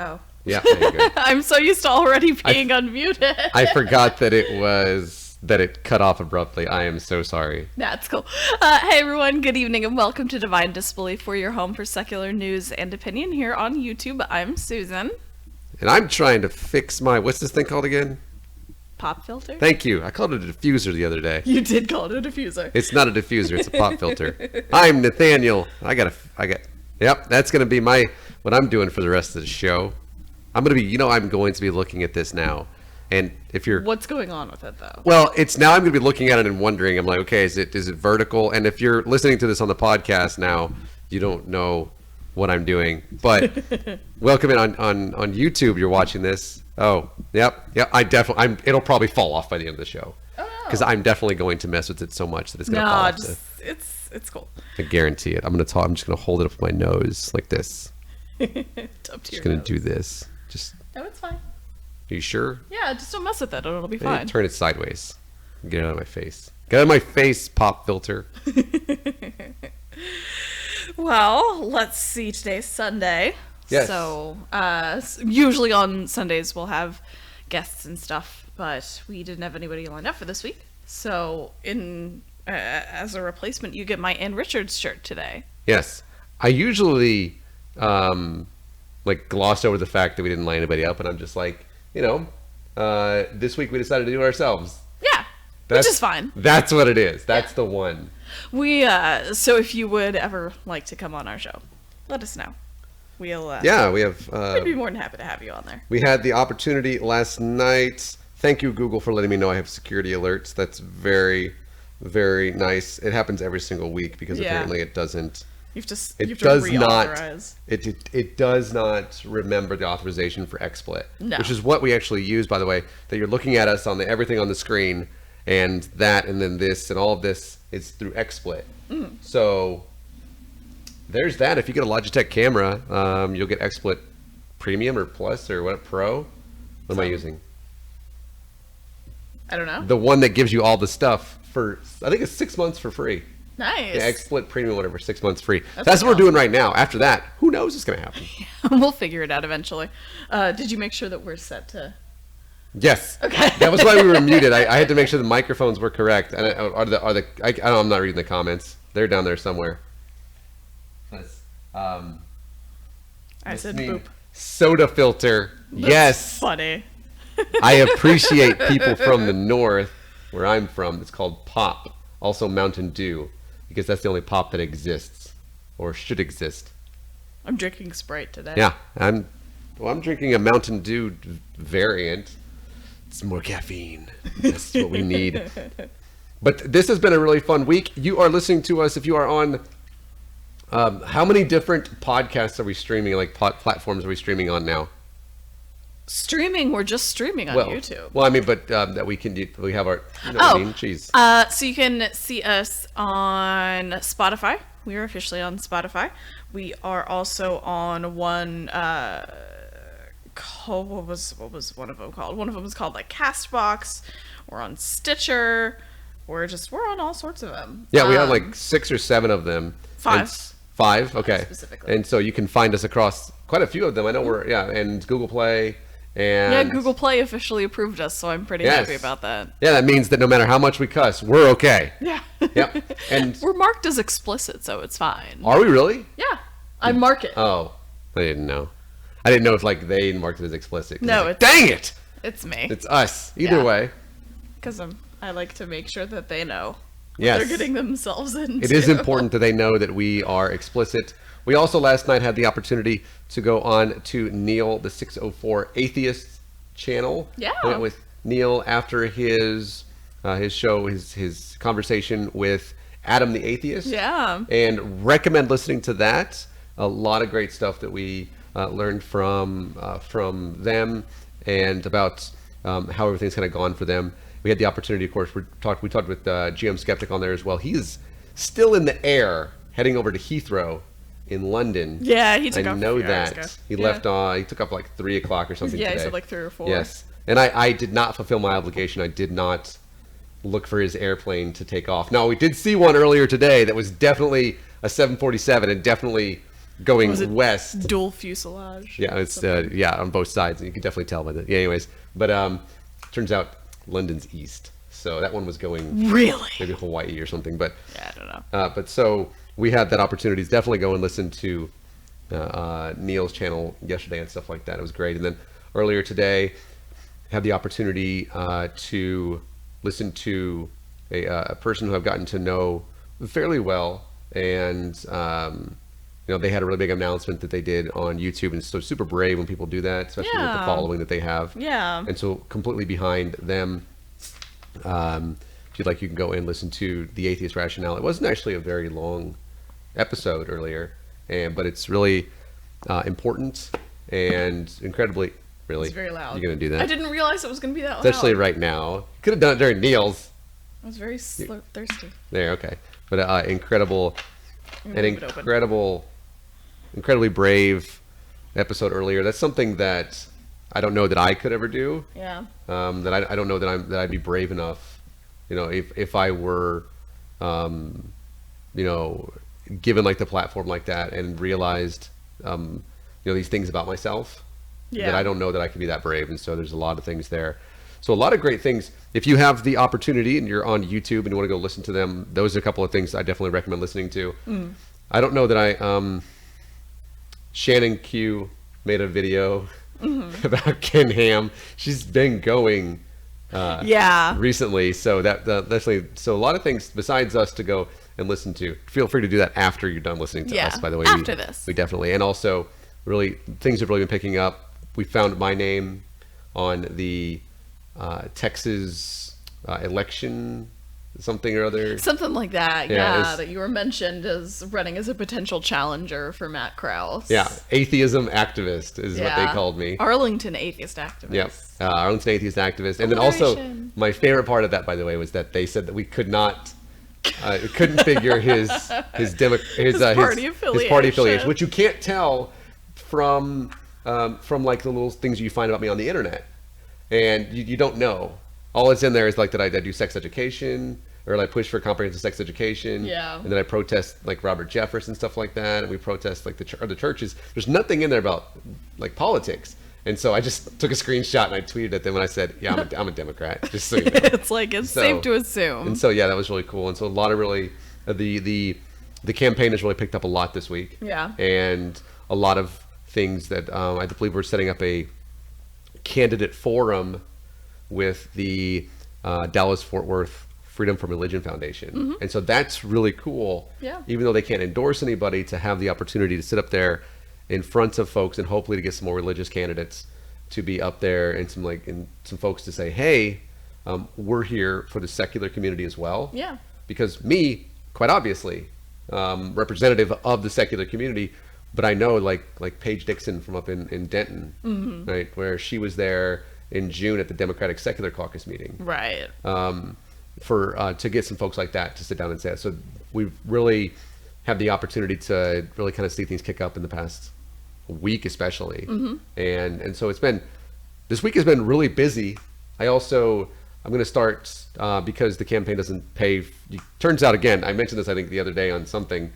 Oh. Yeah, there you go. I'm so used to already being unmuted. I forgot that it cut off abruptly. I am so sorry. That's cool. Hey everyone, good evening and welcome to Divine Disbelief, for your home for secular news and opinion here on YouTube. I'm Susan. And I'm trying to fix my, what's this thing called again? Pop filter? Thank you. I called it a diffuser the other day. You did call it a diffuser. It's not a diffuser, it's a pop filter. I'm Nathaniel. Yep, that's going to be what I'm doing for the rest of the show. I'm going to be looking at this now. And if you're... What's going on with it, though? Well, it's now I'm going to be looking at it and wondering, I'm like, okay, is it vertical? And if you're listening to this on the podcast now, you don't know what I'm doing. But welcome in on YouTube, you're watching this. Oh, yep. It'll probably fall off by the end of the show. Because I'm definitely going to mess with it so much that it's going to fall off. It's cool. I guarantee it. I'm just going to hold it up with my nose like this. Just going to do this. No, it's fine. Are you sure? Yeah, just don't mess with it. It'll be fine. Turn it sideways. Get it out of my face. Get out of my face, pop filter. Well, let's see. Today's Sunday. Yes. So, usually on Sundays we'll have guests and stuff, but we didn't have anybody lined up for this week. So, as a replacement, you get my Ann Richards shirt today. Yes. I usually glossed over the fact that we didn't line anybody up, and I'm just like, this week we decided to do it ourselves. Yeah, which is fine. That's what it is. That's the one. So if you would ever like to come on our show, let us know. We have. We'd be more than happy to have you on there. We had the opportunity last night. Thank you, Google, for letting me know I have security alerts. That's very, very nice. It happens every single week because apparently it doesn't. You have to reauthorize. It does not remember the authorization for XSplit, which is what we actually use, by the way. That you're looking at us on everything on the screen, and then this and all of this is through XSplit. So there's that. If you get a Logitech camera, you'll get XSplit Premium or Plus or what, Pro. What am I using? I don't know. The one that gives you all the stuff for, I think it's 6 months for free. Nice. Yeah, XSplit Premium, whatever, 6 months free. That's what we're doing right now. After that, who knows what's going to happen? We'll figure it out eventually. Did you make sure that we're set to... Yes. Okay. That was why we were muted. I had to make sure the microphones were correct. And I'm not reading the comments. They're down there somewhere. I said boop. Soda filter. Yes. Funny. I appreciate people from the north, where I'm from. It's called Pop. Also Mountain Dew, because that's the only pop that exists, or should exist. I'm drinking Sprite today. Yeah, I'm drinking a Mountain Dew variant. It's more caffeine. That's what we need. But this has been a really fun week. You are listening to us if you are on. How many different podcasts are we streaming? Like platforms are we streaming on now? Streaming, we're just streaming on YouTube. Well, I mean, but that we have our, what I mean? Jeez. So you can see us on Spotify. We are officially on Spotify. We are also on one, what was one of them called? One of them was called like Castbox. We're on Stitcher. We're on all sorts of them. Yeah, we have like 6 or 7 of them. 5. 5, okay. Specifically. And so you can find us across quite a few of them. I know and Google Play. And Google Play officially approved us, so I'm pretty happy about that. Yeah, that means that no matter how much we cuss, we're okay. Yeah. Yep. And we're marked as explicit, so it's fine. Are we really? Yeah. I mark it. Oh, I didn't know. I didn't know if they marked it as explicit. No, dang it! It's me. It's us. Either way. Because I like to make sure that they know what they're getting themselves into. It is important that they know that we are explicit. We also last night had the opportunity to go on to Neil, the 604 Atheist channel. Yeah. Went with Neil after his show, his conversation with Adam the Atheist. Yeah. And recommend listening to that. A lot of great stuff that we learned from them and about how everything's kind of gone for them. We had the opportunity, of course, we talked with GM Skeptic on there as well. He's still in the air heading over to Heathrow in London. Yeah, he took off. I know that. He left he took off like 3 o'clock or something today. Yeah, he said like 3 or 4. Yes. And I did not fulfill my obligation. I did not look for his airplane to take off. Now, we did see one earlier today that was definitely a 747 and definitely going Was it west. dual fuselage? Yeah, it's on both sides, and you can definitely tell by the. Yeah, anyways, but turns out London's east, so that one was going Really? maybe Hawaii or something. But Yeah, I don't know. but so we had that opportunity to definitely go and listen to Neil's channel yesterday and stuff like that. It was great, and then earlier today had the opportunity to listen to a person who I've gotten to know fairly well, and they had a really big announcement that they did on YouTube, and it's so super brave when people do that, especially with the Yeah. following that they have. Yeah. And so completely behind them. If you'd like, you can go and listen to The Atheist Rationale. It wasn't actually a very long episode earlier, but it's really important and incredibly, really. It's very loud. You're going to do that? I didn't realize it was going to be that loud. Especially right now. Could have done it during Neil's. I was very thirsty. There, okay. But incredible, I'm an gonna leave it open. incredibly brave episode earlier. That's something that I don't know that I could ever do. Yeah. That I don't know that I'd be brave enough, if I were, given like the platform like that and realized, these things about myself. Yeah. That I don't know that I could be that brave. And so there's a lot of things there. So a lot of great things. If you have the opportunity and you're on YouTube and you want to go listen to them, those are a couple of things I definitely recommend listening to. I don't know that Shannon Q made a video about Ken Ham. She's been going recently. So that definitely, so a lot of things besides us to go and listen to. Feel free to do that after you're done listening to us, by the way. After this. We definitely, and also really things have really been picking up. We found my name on the Texas election, something or other. Something like that, Yeah, that you were mentioned as running as a potential challenger for Matt Krause. Yeah, atheism activist is what they called me. Arlington atheist activist. Yep, Arlington atheist activist. And then also, Alliteration. my favorite part of that, by the way, was that they said that we could not, couldn't figure his party affiliation. which you can't tell from like the little things you find about me on the internet, and you don't know. All that's in there is like that I do sex education, or I push for comprehensive sex education. Yeah. And then I protest like Robert Jeffress and stuff like that, and we protest like the churches. There's nothing in there about like politics. And so I just took a screenshot and I tweeted at them and I said, "Yeah, I'm a Democrat." Just so you know. It's like it's safe to assume. And so yeah, that was really cool. And so a lot of really the campaign has really picked up a lot this week. Yeah. And a lot of things that I believe we're setting up a candidate forum with the Dallas-Fort Worth Freedom from Religion Foundation. And so that's really cool. Yeah. Even though they can't endorse anybody, to have the opportunity to sit up there in front of folks and hopefully to get some more religious candidates to be up there, and some folks to say, hey, we're here for the secular community as well. Yeah. Because me, quite obviously, representative of the secular community, but I know like Paige Dixon from up in Denton, right, where she was there in June at the Democratic Secular Caucus meeting. Right. To get some folks like that to sit down and say that. So we've really had the opportunity to really kind of see things kick up in the past week, especially. And so this week has been really busy. I'm going to start, because the campaign doesn't pay. Turns out, again, I mentioned this, I think, the other day on something,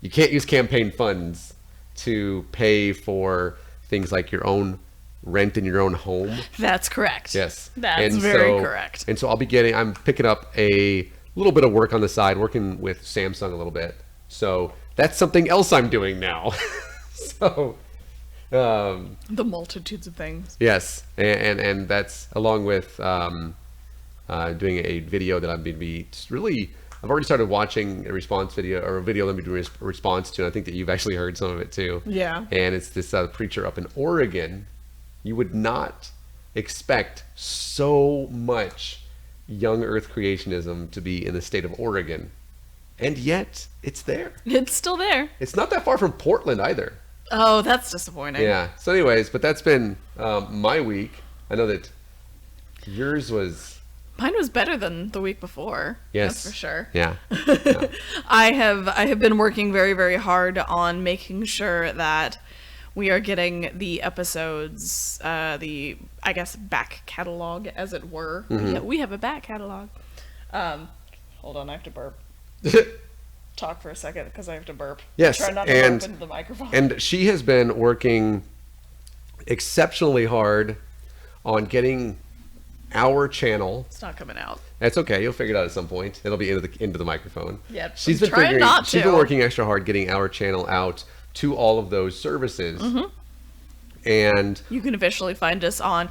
you can't use campaign funds to pay for things like your own rent in your own home. That's correct. Yes. That's very correct. And so I'm picking up a little bit of work on the side, working with Samsung a little bit. So that's something else I'm doing now. So The multitudes of things. yes, and that's along with doing a video that I'm going to be really. I've already started watching a response video, or a video that I'm doing a response to, and I think that you've actually heard some of it too. Yeah. And it's this preacher up in Oregon. You would not expect so much young Earth creationism to be in the state of Oregon, and yet it's there. It's still there. It's not that far from Portland either. Oh, that's disappointing. Yeah. So anyways, but that's been my week. I know that yours was... Mine was better than the week before. Yes. That's for sure. Yeah. I have been working very, very hard on making sure that we are getting the episodes, I guess, back catalog, as it were. Yeah, we have a back catalog. Hold on, I have to burp. talk for a second because I have to burp. Yes, Try not to burp into the microphone. And she has been working exceptionally hard on getting our channel. It's not coming out. That's okay. You'll figure it out at some point. It'll be into the microphone. Yeah, she's I'm trying not to. She's been working extra hard getting our channel out to all of those services. And you can officially find us on.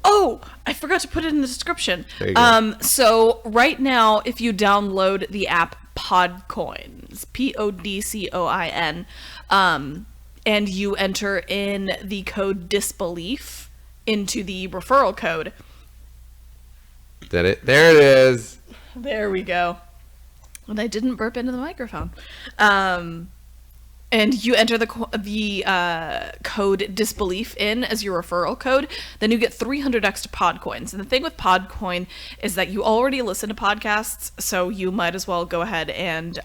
I forgot to put it in the description. There you go. So right now, if you download the app PodCoin, PodCoin, and you enter in the code disbelief into the referral code. There it is. There we go. And I didn't burp into the microphone. And you enter the code disbelief in as your referral code, then you get 300 extra PodCoins. And the thing with PodCoin is that you already listen to podcasts, so you might as well go ahead and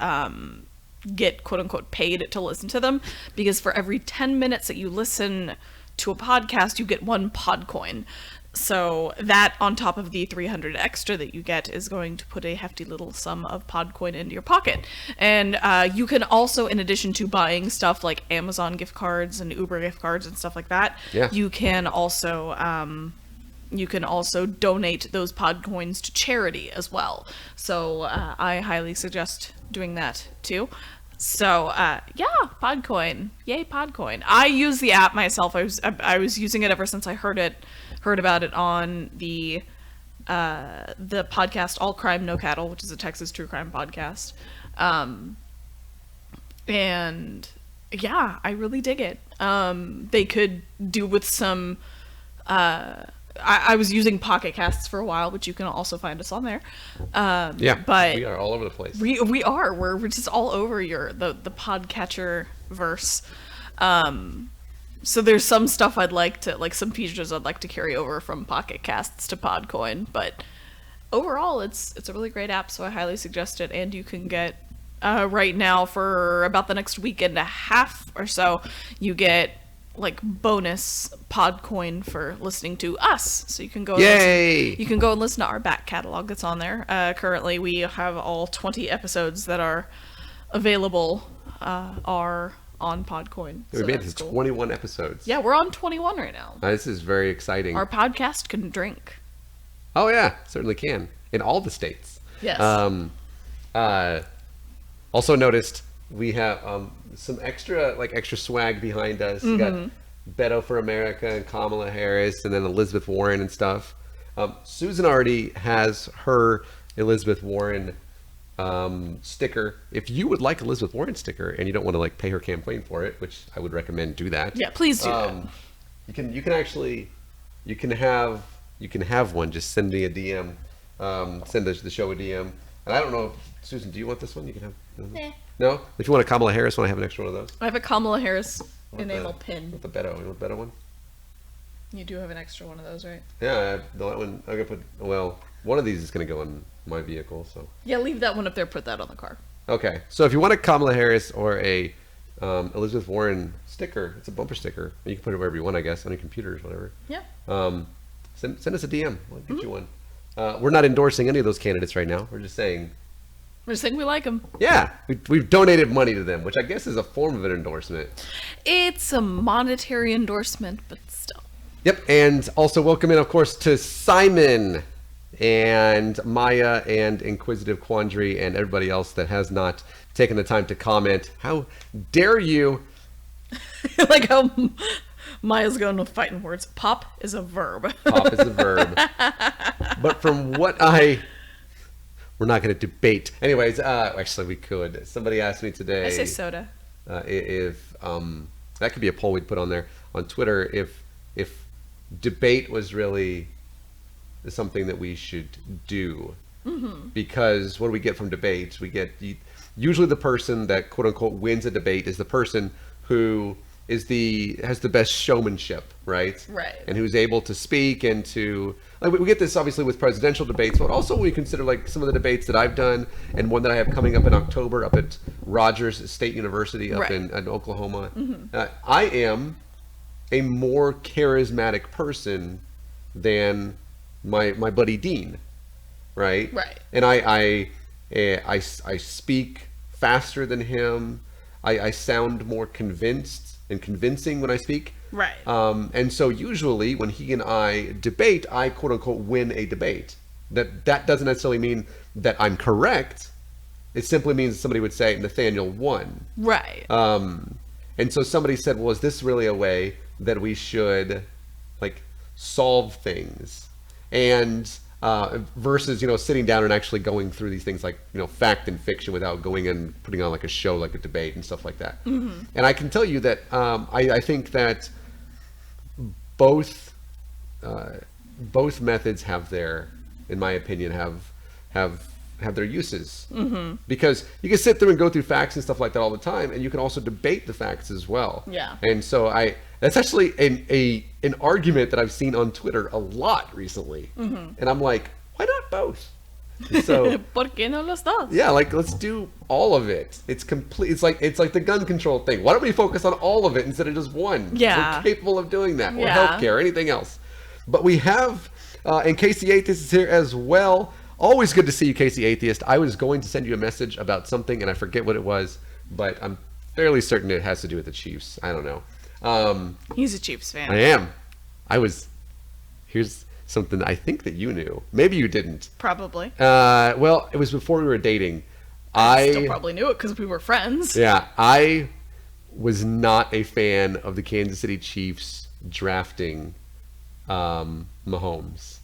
get quote-unquote paid to listen to them, because for every 10 minutes that you listen to a podcast, you get 1 PodCoin. So that, on top of the 300 extra that you get, is going to put a hefty little sum of PodCoin into your pocket. And you can also, in addition to buying stuff like Amazon gift cards and Uber gift cards and stuff like that, you can also donate those PodCoins to charity as well. So I highly suggest doing that too. So PodCoin, yay PodCoin. I use the app myself. I was using it ever since I heard about it on the podcast All Crime No Cattle, which is a Texas true crime podcast. And yeah, I really dig it. They could do with some I was using Pocket Casts for a while, which you can also find us on there. But we are all over the place. We are. We're just all over the podcatcher verse. So there's some stuff I'd like to, like some features I'd like to carry over from Pocket Casts to PodCoin, but overall it's a really great app, so I highly suggest it. And you can get right now, for about the next week and a half or so, you get like bonus PodCoin for listening to us. So you can go you can go and listen to our back catalog that's on there. Currently we have all 20 episodes that are available are on PodCoin. We made it to 21 episodes. Yeah, we're on 21 right now. This is very exciting. Our podcast can drink. Oh yeah, certainly can. In all the states. Yes. Also noticed we have some extra swag behind us. We got Beto for America and Kamala Harris, and then Elizabeth Warren and stuff. Susan already has her Elizabeth Warren sticker. If you would like Elizabeth Warren sticker and you don't want to pay her campaign for it, which I would recommend, do that. Yeah, please do that. You can have one. Just send me a DM. Send the show a DM. And I don't know, Susan, do you want this one? You can have. No? If you want a Kamala Harris one, I have an extra one of those. I have a Kamala Harris enamel pin. With the Beto. You want the Beto one? You do have an extra one of those, right? Yeah, that one. I'm gonna put. Well, one of these is gonna go in my vehicle, so. Yeah, leave that one up there. Put that on the car. Okay. So if you want a Kamala Harris or a Elizabeth Warren sticker, it's a bumper sticker. You can put it wherever you want, I guess, on your computers, whatever. Yeah. Send us a DM. We'll get you one. We're not endorsing any of those candidates right now. We're just saying. We're just saying we like them. Yeah, we've donated money to them, which I guess is a form of an endorsement. It's a monetary endorsement, but still. Yep, and also welcome in, of course, to Simon and Maya and Inquisitive Quandary and everybody else that has not taken the time to comment. How dare you? Like how Maya's going with fighting words. Pop is a verb. Pop is a verb. But from what we're not going to debate. Anyways, actually we could. Somebody asked me today. I say soda. If that could be a poll we'd put on there on Twitter. If debate was really something that we should do, because what do we get from debates? We get usually the person that quote unquote wins a debate is the person who has the best showmanship, right? Right. And who's able to speak and to we get this obviously with presidential debates, but also we consider some of the debates that I've done and one that I have coming up in October up at Rogers State University up in Oklahoma. I am a more charismatic person than my buddy Dean, right? Right. And I speak faster than him. I sound more convinced and convincing when I speak. Right. And so usually when he and I debate, I quote unquote win a debate. That doesn't necessarily mean that I'm correct. It simply means somebody would say Nathaniel won. Right. And so somebody said, well, is this really a way that we should like solve things? And versus, sitting down and actually going through these things like, fact and fiction without going and putting on like a show, like a debate and stuff like that. Mm-hmm. And I can tell you that I think that both methods have their, in my opinion, have their uses. Mm-hmm. Because you can sit through and go through facts and stuff like that all the time, and you can also debate the facts as well. Yeah. And so that's actually an argument that I've seen on Twitter a lot recently. Mm-hmm. And I'm like, why not both? So ¿Por qué no los dos? Yeah, like let's do all of it. It's complete. It's like the gun control thing. Why don't we focus on all of it instead of just one? Yeah. We're capable of doing that. Or Yeah. healthcare, or anything else. But we have, and Casey Atheist is here as well. Always good to see you, Casey Atheist. I was going to send you a message about something, and I forget what it was, but I'm fairly certain it has to do with the Chiefs. I don't know. He's a Chiefs fan. I am. Here's something I think that you knew. Maybe you didn't. Probably. Well, it was before we were dating. I still probably knew it because we were friends. Yeah, I was not a fan of the Kansas City Chiefs drafting Mahomes.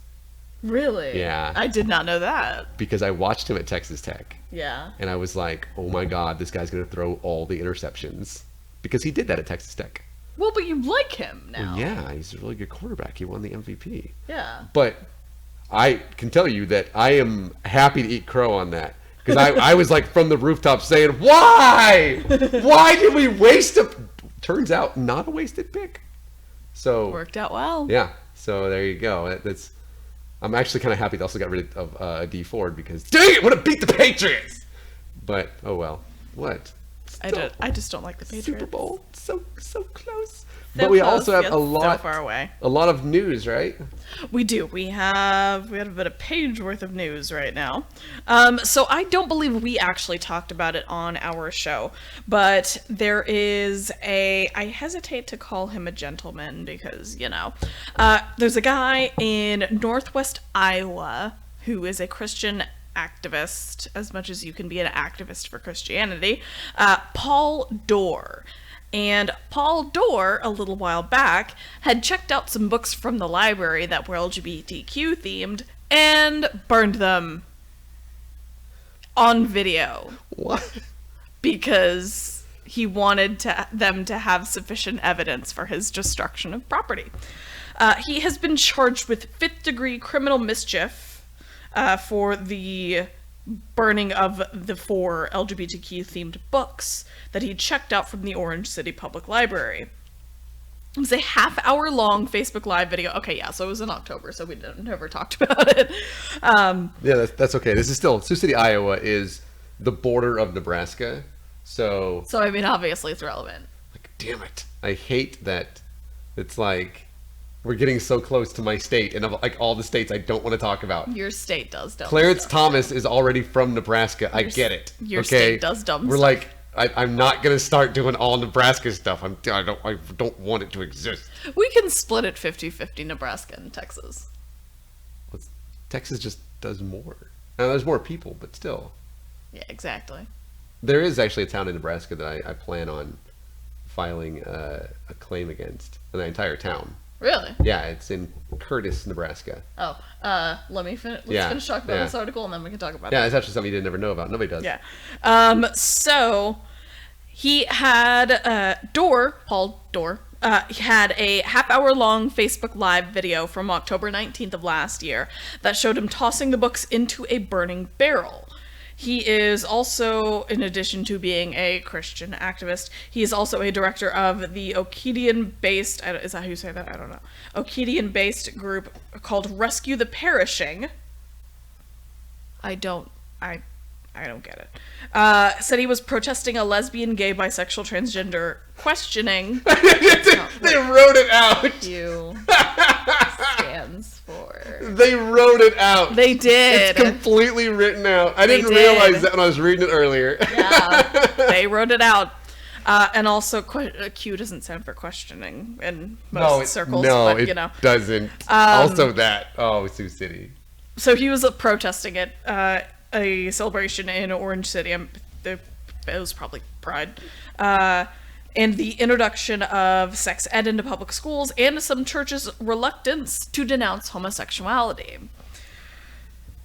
Really? Yeah. I did not know that. Because I watched him at Texas Tech. Yeah. And I was like, oh my God, this guy's going to throw all the interceptions. Because he did that at Texas Tech. Well, but you like him now. Well, yeah, he's a really good quarterback. He won the MVP. Yeah. But I can tell you that I am happy to eat crow on that. Because I was like from the rooftop saying, why? Why did we waste turns out not a wasted pick. So worked out well. Yeah. So there you go. I'm actually kind of happy they also got rid of D Ford because dang it, would have beat the Patriots. But oh well. What? I just don't like the Patriots. Super Bowl, so close. So but we close, also have yet a lot so far away. A lot of news, right? We do. We have about a page worth of news right now. So I don't believe we actually talked about it on our show, but there is I hesitate to call him a gentleman because, there's a guy in Northwest Iowa who is a Christian activist, as much as you can be an activist for Christianity, Paul Dorr. And Paul Dorr, a little while back, had checked out some books from the library that were LGBTQ themed and burned them on video. What? Because he wanted them to have sufficient evidence for his destruction of property. He has been charged with 5th-degree criminal mischief for the burning of the 4 LGBTQ-themed books that he checked out from the Orange City Public Library. It was a half-hour-long Facebook Live video. Okay, yeah, so it was in October, so we never talked about it. Yeah, that's okay. This is still... Sioux City, Iowa is the border of Nebraska, so... So, I mean, obviously it's relevant. Like, damn it. I hate that it's like... We're getting so close to my state, and of like all the states I don't want to talk about. Your state does dumb Clarence stuff. Thomas is already from Nebraska. I get it. Your state does dumb We're stuff. like, I'm not gonna start doing all Nebraska stuff. I don't want it to exist. We can split it 50-50, Nebraska and Texas. Texas just does more. Now, there's more people, but still. Yeah, exactly. There is actually a town in Nebraska that I plan on filing a claim against. The entire town. Really? Yeah, it's in Curtis, Nebraska. Oh, let's finish talking about this article and then we can talk about Yeah, that. it's actually something you didn't ever know about. Nobody does. Yeah. So he had Paul Dorr, had a half-hour-long Facebook Live video from October 19th of last year that showed him tossing the books into a burning barrel. He is also, in addition to being a Christian activist, he is also a director of the Okedian-based, is that how you say that? I don't know. Okedian-based group called Rescue the Perishing. I don't get it. Said he was protesting a lesbian, gay, bisexual, transgender questioning. They wrote it out. Q stands for. They wrote it out. They did. It's completely written out. I didn't did. realize that when I was reading it earlier. Yeah, they wrote it out. And also, Q doesn't stand for questioning in most circles. No, but, it doesn't. Also that. Oh, Sioux City. So he was protesting at a celebration in Orange City. It was probably Pride. And the introduction of sex ed into public schools and some churches' reluctance to denounce homosexuality.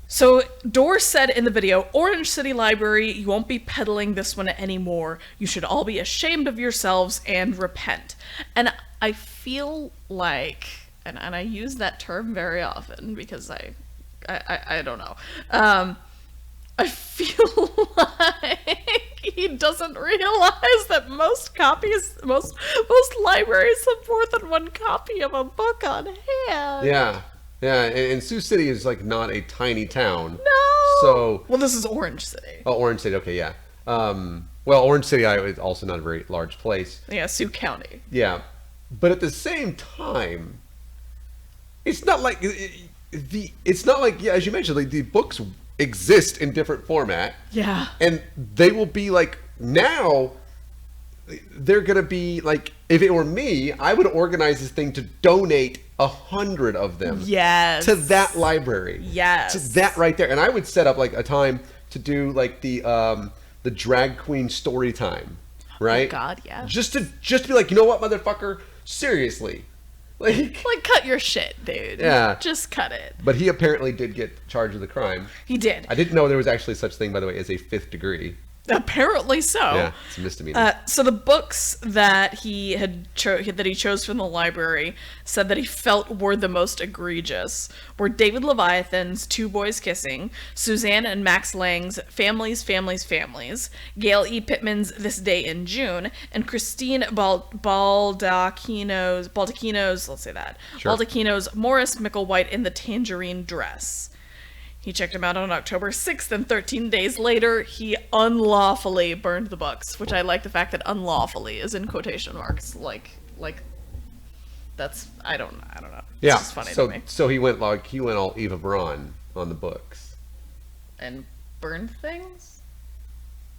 So Dorr said in the video, "Orange City Library, you won't be peddling this one anymore. You should all be ashamed of yourselves and repent." And I feel like, and I use that term very often because I don't know. I feel like he doesn't realize that most libraries have more than one copy of a book on hand. Yeah. Yeah, and Sioux City is like not a tiny town. No. So. Well, this is Orange City. Oh, Orange City. Okay, yeah. Well, Orange City is also not a very large place. Yeah, Sioux County. Yeah, but at the same time, it's not like yeah, as you mentioned, like the books exist in different format. Yeah. And they will be like now. They're gonna be like, if it were me, I would organize this thing to donate 100 of them. Yes. To that library. Yes. To that right there, and I would set up like a time to do like the drag queen story time, right? Oh God, yeah. Just to be like, you know what, motherfucker, seriously, like cut your shit, dude. Yeah. Just cut it. But he apparently did get charged with a crime. He did. I didn't know there was actually such thing, by the way, as a 5th degree. Apparently so. Yeah, it's a misdemeanor. So the books that he chose from the library said that he felt were the most egregious were David Leviathan's Two Boys Kissing, Suzanne and Max Lang's Families, Families, Families, Gail E. Pittman's This Day in June, and Christine Baldacchino's let's say that, Sure. Baldacchino's Morris Micklewhite in the Tangerine Dress. He checked him out on October 6th, and 13 days later, he unlawfully burned the books, which I like the fact that unlawfully is in quotation marks. Like that's, I don't know. Yeah, It's just funny to me. So he went all Eva Braun on the books. And burned things?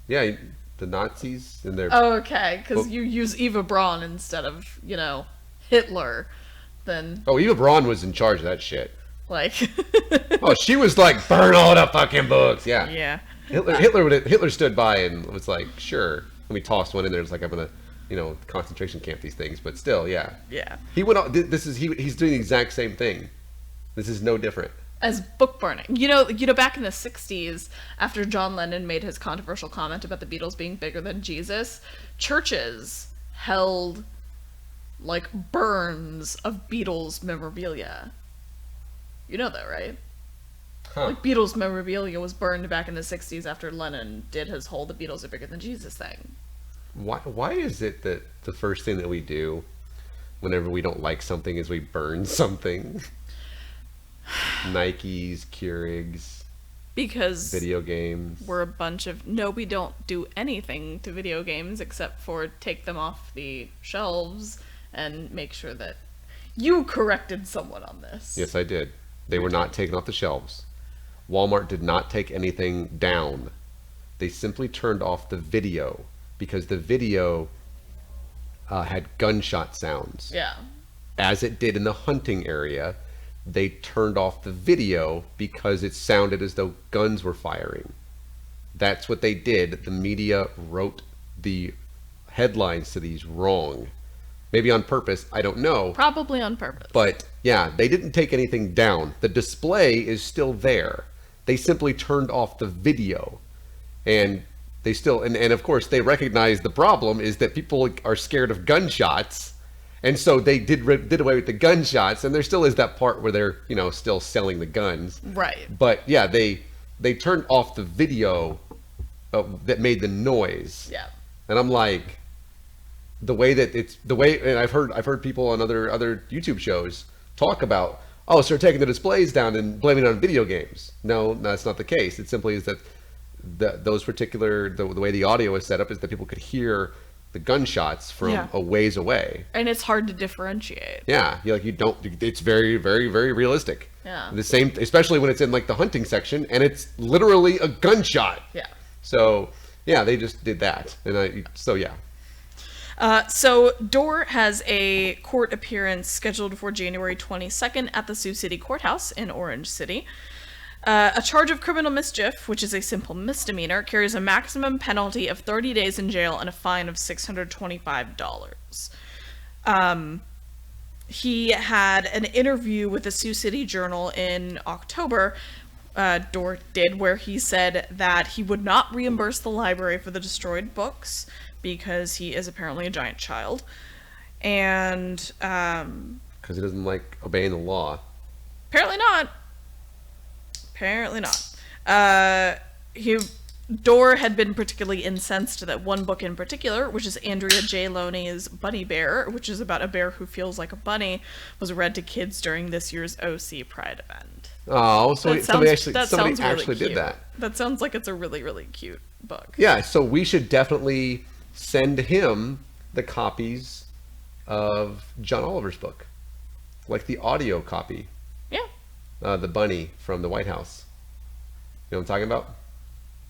Yeah, the Nazis and their... Oh, okay, because you use Eva Braun instead of, Hitler, then... Oh, Eva Braun was in charge of that shit. Like... Oh, she was like, burn all the fucking books. Yeah. Yeah. Hitler stood by and was like, sure. And we tossed one in there. It's like, I'm going to, concentration camp these things. But still, yeah. Yeah. He went on, he's doing the exact same thing. This is no different. As book burning. Back in the 60s, after John Lennon made his controversial comment about the Beatles being bigger than Jesus, churches held, burns of Beatles memorabilia. You know that, right? Huh. Beatles memorabilia was burned back in the 60s after Lennon did his whole "the Beatles are bigger than Jesus" thing. Why is it that the first thing that we do whenever we don't like something is we burn something? Nikes, Keurigs, Because video games. we're a bunch of... No, we don't do anything to video games except for take them off the shelves and make sure that... You corrected someone on this. Yes, I did. They were not taken off the shelves. Walmart did not take anything down. They simply turned off the video because the video had gunshot sounds. Yeah. As it did in the hunting area, they turned off the video because it sounded as though guns were firing. That's what they did. The media wrote the headlines to these wrong. Maybe on purpose, I don't know. Probably on purpose. But yeah, they didn't take anything down. The display is still there. They simply turned off the video. And they still, and of course they recognize the problem is that people are scared of gunshots. And so they did away with the gunshots, and there still is that part where they're, still selling the guns. Right. But yeah, they turned off the video that made the noise. Yeah. And I'm like, and I've heard people on other YouTube shows talk about, so they're taking the displays down and blaming it on video games. No, that's not the case. It simply is that the way the audio is set up is that people could hear the gunshots from a ways away. And it's hard to differentiate. Yeah, it's very, very, very realistic. Yeah. The same, especially when it's in like the hunting section and it's literally a gunshot. Yeah. So yeah, they just did that, and So Dorr has a court appearance scheduled for January 22nd at the Sioux City Courthouse in Orange City. A charge of criminal mischief, which is a simple misdemeanor, carries a maximum penalty of 30 days in jail and a fine of $625. He had an interview with the Sioux City Journal in October, Dorr did, where he said that he would not reimburse the library for the destroyed books because he is apparently a giant child. And, because he doesn't like obeying the law. apparently not. Dorr had been particularly incensed that one book in particular, which is Andrea J. Loney's Bunny Bear, which is about a bear who feels like a bunny, was read to kids during this year's OC Pride event. Oh, so somebody actually really did that. That sounds like it's a really, really cute book. Yeah, so we should definitely send him the copies of John Oliver's book, like the audio copy. Yeah. The bunny from the White House. You know what I'm talking about?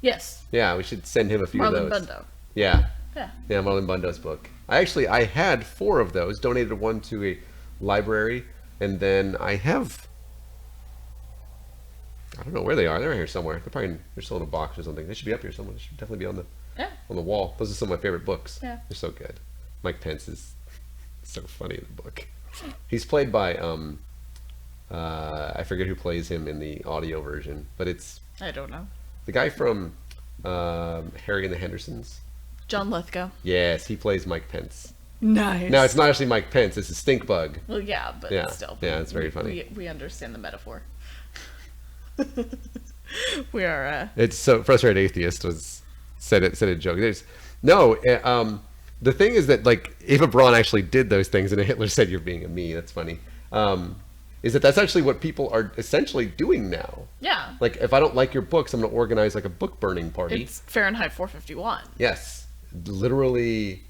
Yes. Yeah, we should send him a few of Marlon those. Bundo. Yeah. Yeah. Yeah, Marlon Bundo's book. I had 4 of those, donated one to a library, and then I don't know where they are. They're here somewhere. They're still in a box or something. They should be up here somewhere. They should definitely be on the wall. Those are some of my favorite books. Yeah. They're so good. Mike Pence is so funny in the book. He's played by I forget who plays him in the audio version, but it's I don't know. the guy from Harry and the Hendersons. John Lithgow. Yes, he plays Mike Pence. Nice. No, it's not actually Mike Pence. It's a stink bug. Well, yeah, but Yeah. still. Yeah, it's very funny. We understand the metaphor. We are. It's so frustrated. Atheist said a joke. The thing is that like Eva Braun actually did those things, and Hitler said you're being a me. That's funny. Is that's actually what people are essentially doing now? Yeah. Like if I don't like your books, I'm going to organize like a book burning party. It's Fahrenheit 451. Yes, literally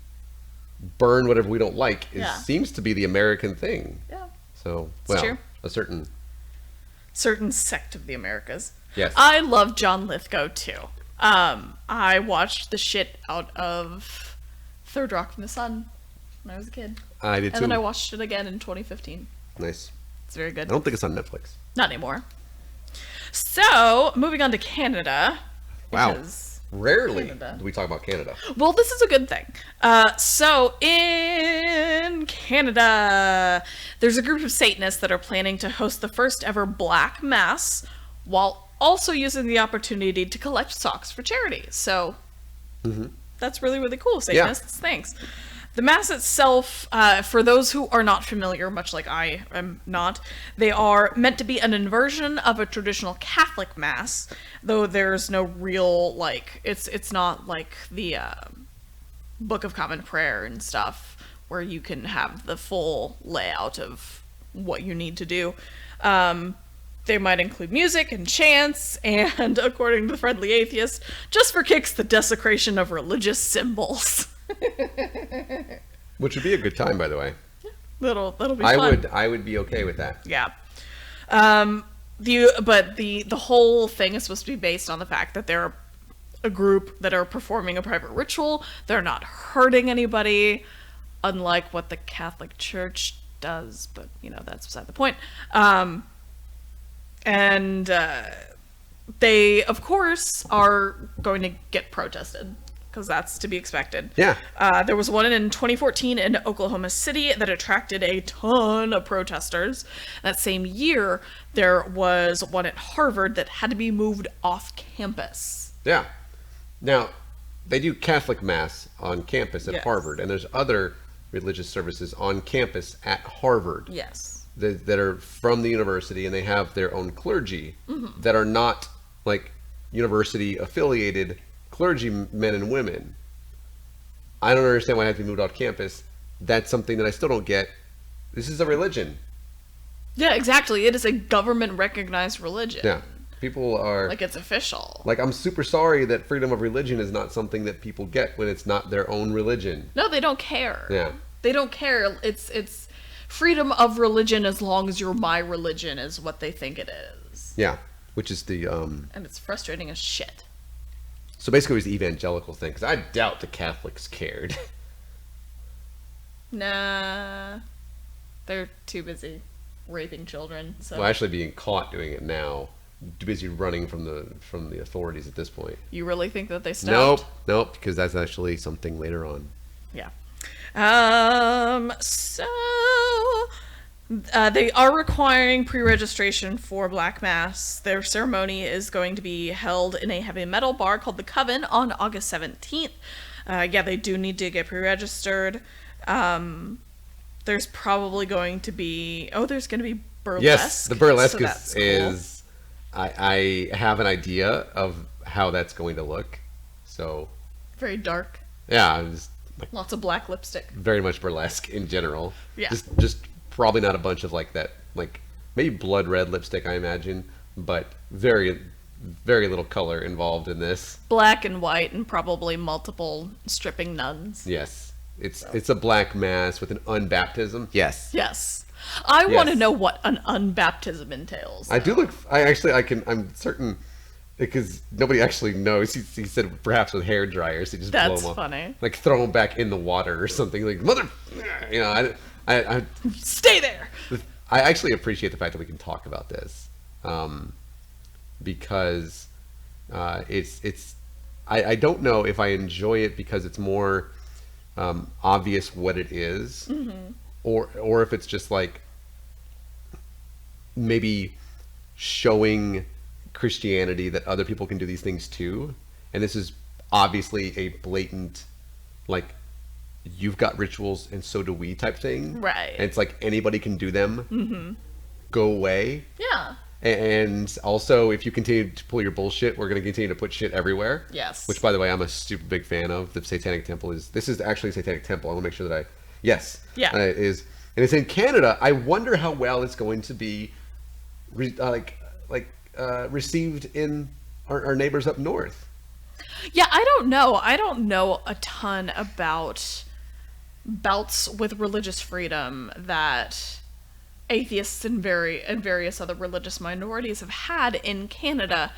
burn whatever we don't like. Seems to be the American thing. Yeah. So It's true. a certain sect of the Americas. Yes. I love John Lithgow too. I watched the shit out of Third Rock from the Sun when I was a kid. I did too. And then I watched it again in 2015. Nice. It's very good. I don't think it's on Netflix. Not anymore. So, moving on to Canada. Wow. because Rarely Canada. do we talk about Canada. Well, this is a good thing. So, in Canada, there's a group of Satanists that are planning to host the first ever Black Mass while also using the opportunity to collect socks for charity. So, that's really, really cool, Satanists. Yeah. Thanks. The Mass itself, for those who are not familiar, much like I am not, they are meant to be an inversion of a traditional Catholic Mass, though there's no real, like, it's not like the Book of Common Prayer and stuff, where you can have the full layout of what you need to do. They might include music and chants, and, according to the Friendly Atheist, just for kicks, the desecration of religious symbols. Which would be a good time, by the way. That'll be fun. I would be okay with that. Yeah. But the whole thing is supposed to be based on the fact that they're a group that are performing a private ritual. They're not hurting anybody, unlike what the Catholic Church does. But that's beside the point. They, of course, are going to get protested, because that's to be expected. Yeah. There was one in 2014 in Oklahoma City that attracted a ton of protesters. That same year, there was one at Harvard that had to be moved off campus. Yeah. Now, they do Catholic Mass on campus at Harvard, and there's other religious services on campus at Harvard. Yes. That are from the university, and they have their own clergy that are not like university affiliated clergymen and women. I don't understand why I have to be moved off campus. That's something that I still don't get. This is a religion. Yeah, exactly. It is a government recognized religion. Yeah. People are like, it's official. Like, I'm super sorry that freedom of religion is not something that people get when it's not their own religion. No, they don't care. Yeah. They don't care. It's freedom of religion as long as you're my religion is what they think it is. Yeah, which is the And it's frustrating as shit. So basically, it was the evangelical thing, because I doubt the Catholics cared. Nah, they're too busy raping children. So Well, actually, being caught doing it now, too busy running from the authorities at this point. you really think that they stopped? Nope, because that's actually something later on. Yeah. So they are requiring pre-registration for Black Mass. Their ceremony is going to be held in a heavy metal bar called the Coven on August 17th. Yeah, they do need to get pre-registered. There's probably going to be... Oh, there's going to be burlesque. Yes, the burlesque so that's is I have an idea of how that's going to look. So very dark. yeah, I'm just Lots of black lipstick. very much burlesque in general. Yeah. Just probably not a bunch of like that, like maybe blood red lipstick, I imagine, but very, very little color involved in this. Black and white and probably multiple stripping nuns. Yes. It's a black mass with an unbaptism. Yes. Yes. I want to Yes. know what an unbaptism entails. I do look. I'm certain because nobody actually knows. He said perhaps with hair dryers, he just blow That's them off, funny. like throw them back in the water or something. Like mother, you know. I Stay there. I actually appreciate the fact that we can talk about this, because it's. I don't know if I enjoy it because it's more obvious what it is, or if it's just like maybe showing Christianity that other people can do these things too, and this is obviously a blatant like you've got rituals and so do we type thing, Right. and it's like anybody can do them, go away. Yeah. And also, if you continue to pull your bullshit, we're going to continue to put shit everywhere. Yes. Which, by the way, I'm a super big fan of. The Satanic Temple this is actually Satanic Temple. I want to make sure that yes. Yeah. It is. And it's in Canada. I wonder how well it's going to be received in our neighbors up north. Yeah, I don't know. I don't know a ton about bouts with religious freedom that atheists and various other religious minorities have had in Canada.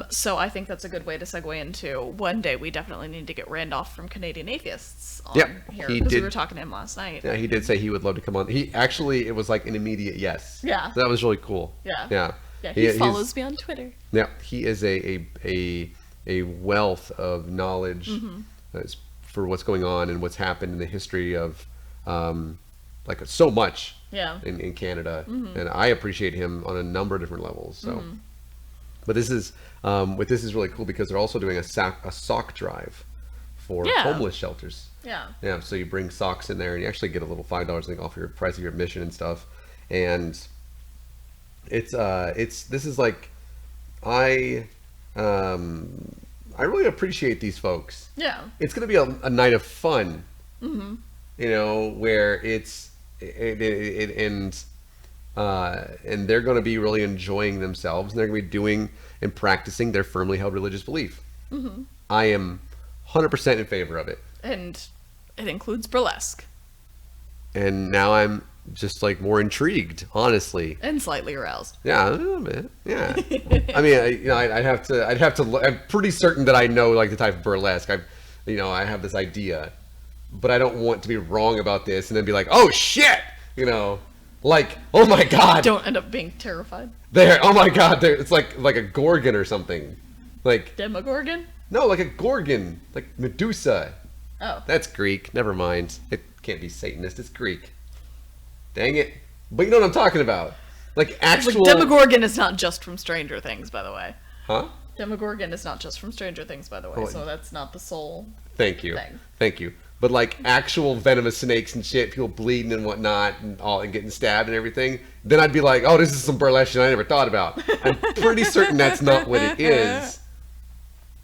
So I think that's a good way to segue into one day we definitely need to get Randolph from Canadian Atheists on Yep, here, he because we did. were talking to him last night. Yeah, he did say he would love to come on. He actually, it was like an immediate yes. Yeah. So that was really cool. Yeah. Yeah. Yeah, he he's- follows me on Twitter. Yeah, he is a wealth of knowledge for what's going on and what's happened in the history of like so much Yeah. in Canada, and I appreciate him on a number of different levels. So, but this is really cool because they're also doing a sock drive for Yeah. homeless shelters. Yeah. Yeah, so you bring socks in there and you actually get a little $5 thing off your price of your admission and stuff. And this is like I really appreciate these folks. Yeah. It's gonna be a night of fun, you know, where and they're gonna be really enjoying themselves, and they're gonna be doing and practicing their firmly held religious belief. I am 100% in favor of it, And it includes burlesque. and now I'm just like more intrigued, honestly. And slightly aroused. Yeah, a little bit. Yeah. I mean, I'd have to. I'm pretty certain that I know like the type of burlesque. I have this idea, but I don't want to be wrong about this and then be like, oh shit, like, oh my god, Don't end up being terrified. oh my god, it's like a gorgon or something, like Demogorgon? no, like a gorgon, like Medusa. Oh. That's Greek. Never mind. It can't be Satanist. It's Greek. Dang it. But you know what I'm talking about. Like actual... Like, Demogorgon is not just from Stranger Things, by the way. Huh? Demogorgon is not just from Stranger Things, by the way, Oh, so that's not the sole Thank you. thing. Thank you. But like actual venomous snakes and shit, people bleeding and whatnot and getting stabbed and everying, then I'd be like, oh, this is some burlesque shit I never thought about. I'm pretty certain that's not what it is.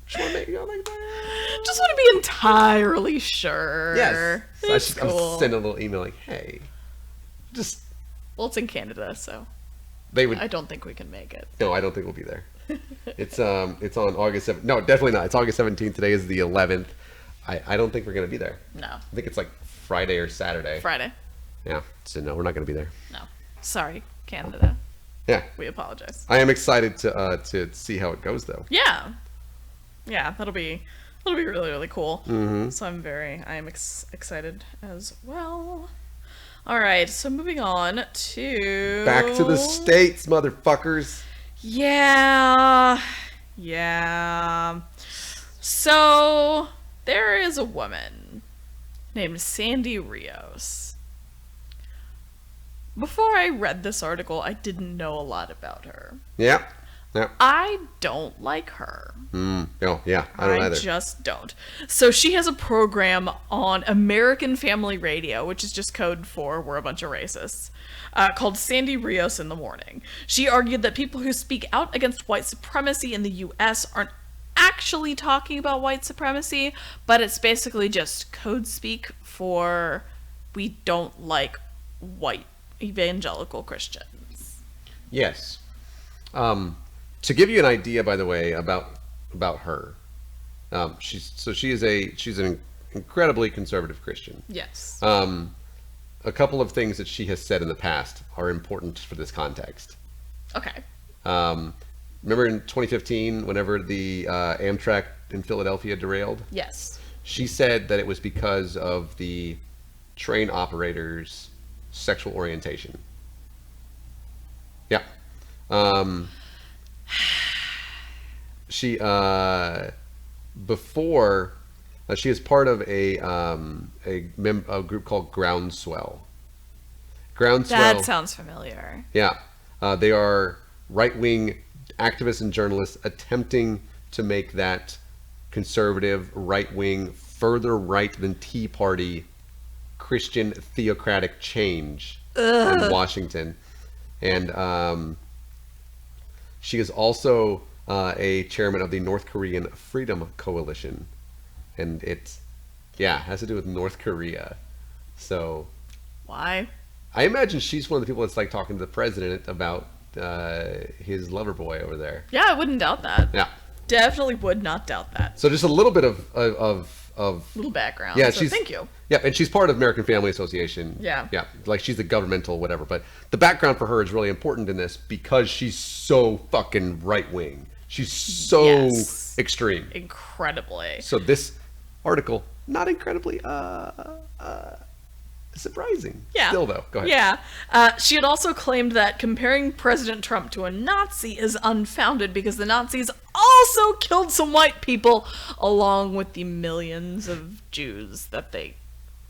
Just want to make it like that. Just want to be entirely sure. Yes. So It's I'm cool. sending a little email like, hey, just... Well, it's in Canada, so They would... I don't think we can make it. No, I don't think we'll be there. It's on August 7th. No, definitely not. It's August 17th. Today is the 11th. I don't think we're going to be there. No. I think it's like Friday or Saturday. Friday. Yeah. So no, we're not going to be there. No. Sorry, Canada. Yeah. We apologize. I am excited to see how it goes, though. Yeah. Yeah, that'll be really, really cool. Mm-hmm. So I am excited as well. All right, so moving on to... Back to the States, motherfuckers. Yeah. So, there is a woman named Sandy Rios. Before I read this article, I didn't know a lot about her. Yeah. I don't like her. Oh, yeah. I don't either. I just don't. So she has a program on American Family Radio, which is just code for we're a bunch of racists, called Sandy Rios in the Morning. She argued that people who speak out against white supremacy in the U.S. aren't actually talking about white supremacy, but it's basically just code speak for we don't like white evangelical Christians. Yes. To give you an idea, by the way, about her, she's an incredibly conservative Christian. Yes. A couple of things that she has said in the past are important for this context. Okay. Remember in 2015, whenever the Amtrak in Philadelphia derailed? Yes. She said that it was because of the train operator's sexual orientation. Yeah. She before she is part of a group called Groundswell. That sounds familiar. Yeah, they are right-wing activists and journalists attempting to make that conservative, right-wing, further right than Tea Party Christian theocratic change in Washington. And she is also a chairman of the North Korean Freedom Coalition. And it has to do with North Korea. So why? I imagine she's one of the people that's like talking to the president about his lover boy over there. Yeah, I wouldn't doubt that. Yeah. Definitely would not doubt that. So just a little bit of little background. Yeah, so thank you. Yeah, and she's part of American Family Association. Yeah. Yeah, like she's a governmental whatever. But the background for her is really important in this because she's so fucking right-wing. She's so extreme. Incredibly. So this article, not incredibly surprising. Yeah. Still, though. Go ahead. Yeah. She had also claimed that comparing President Trump to a Nazi is unfounded because the Nazis also killed some white people along with the millions of Jews that they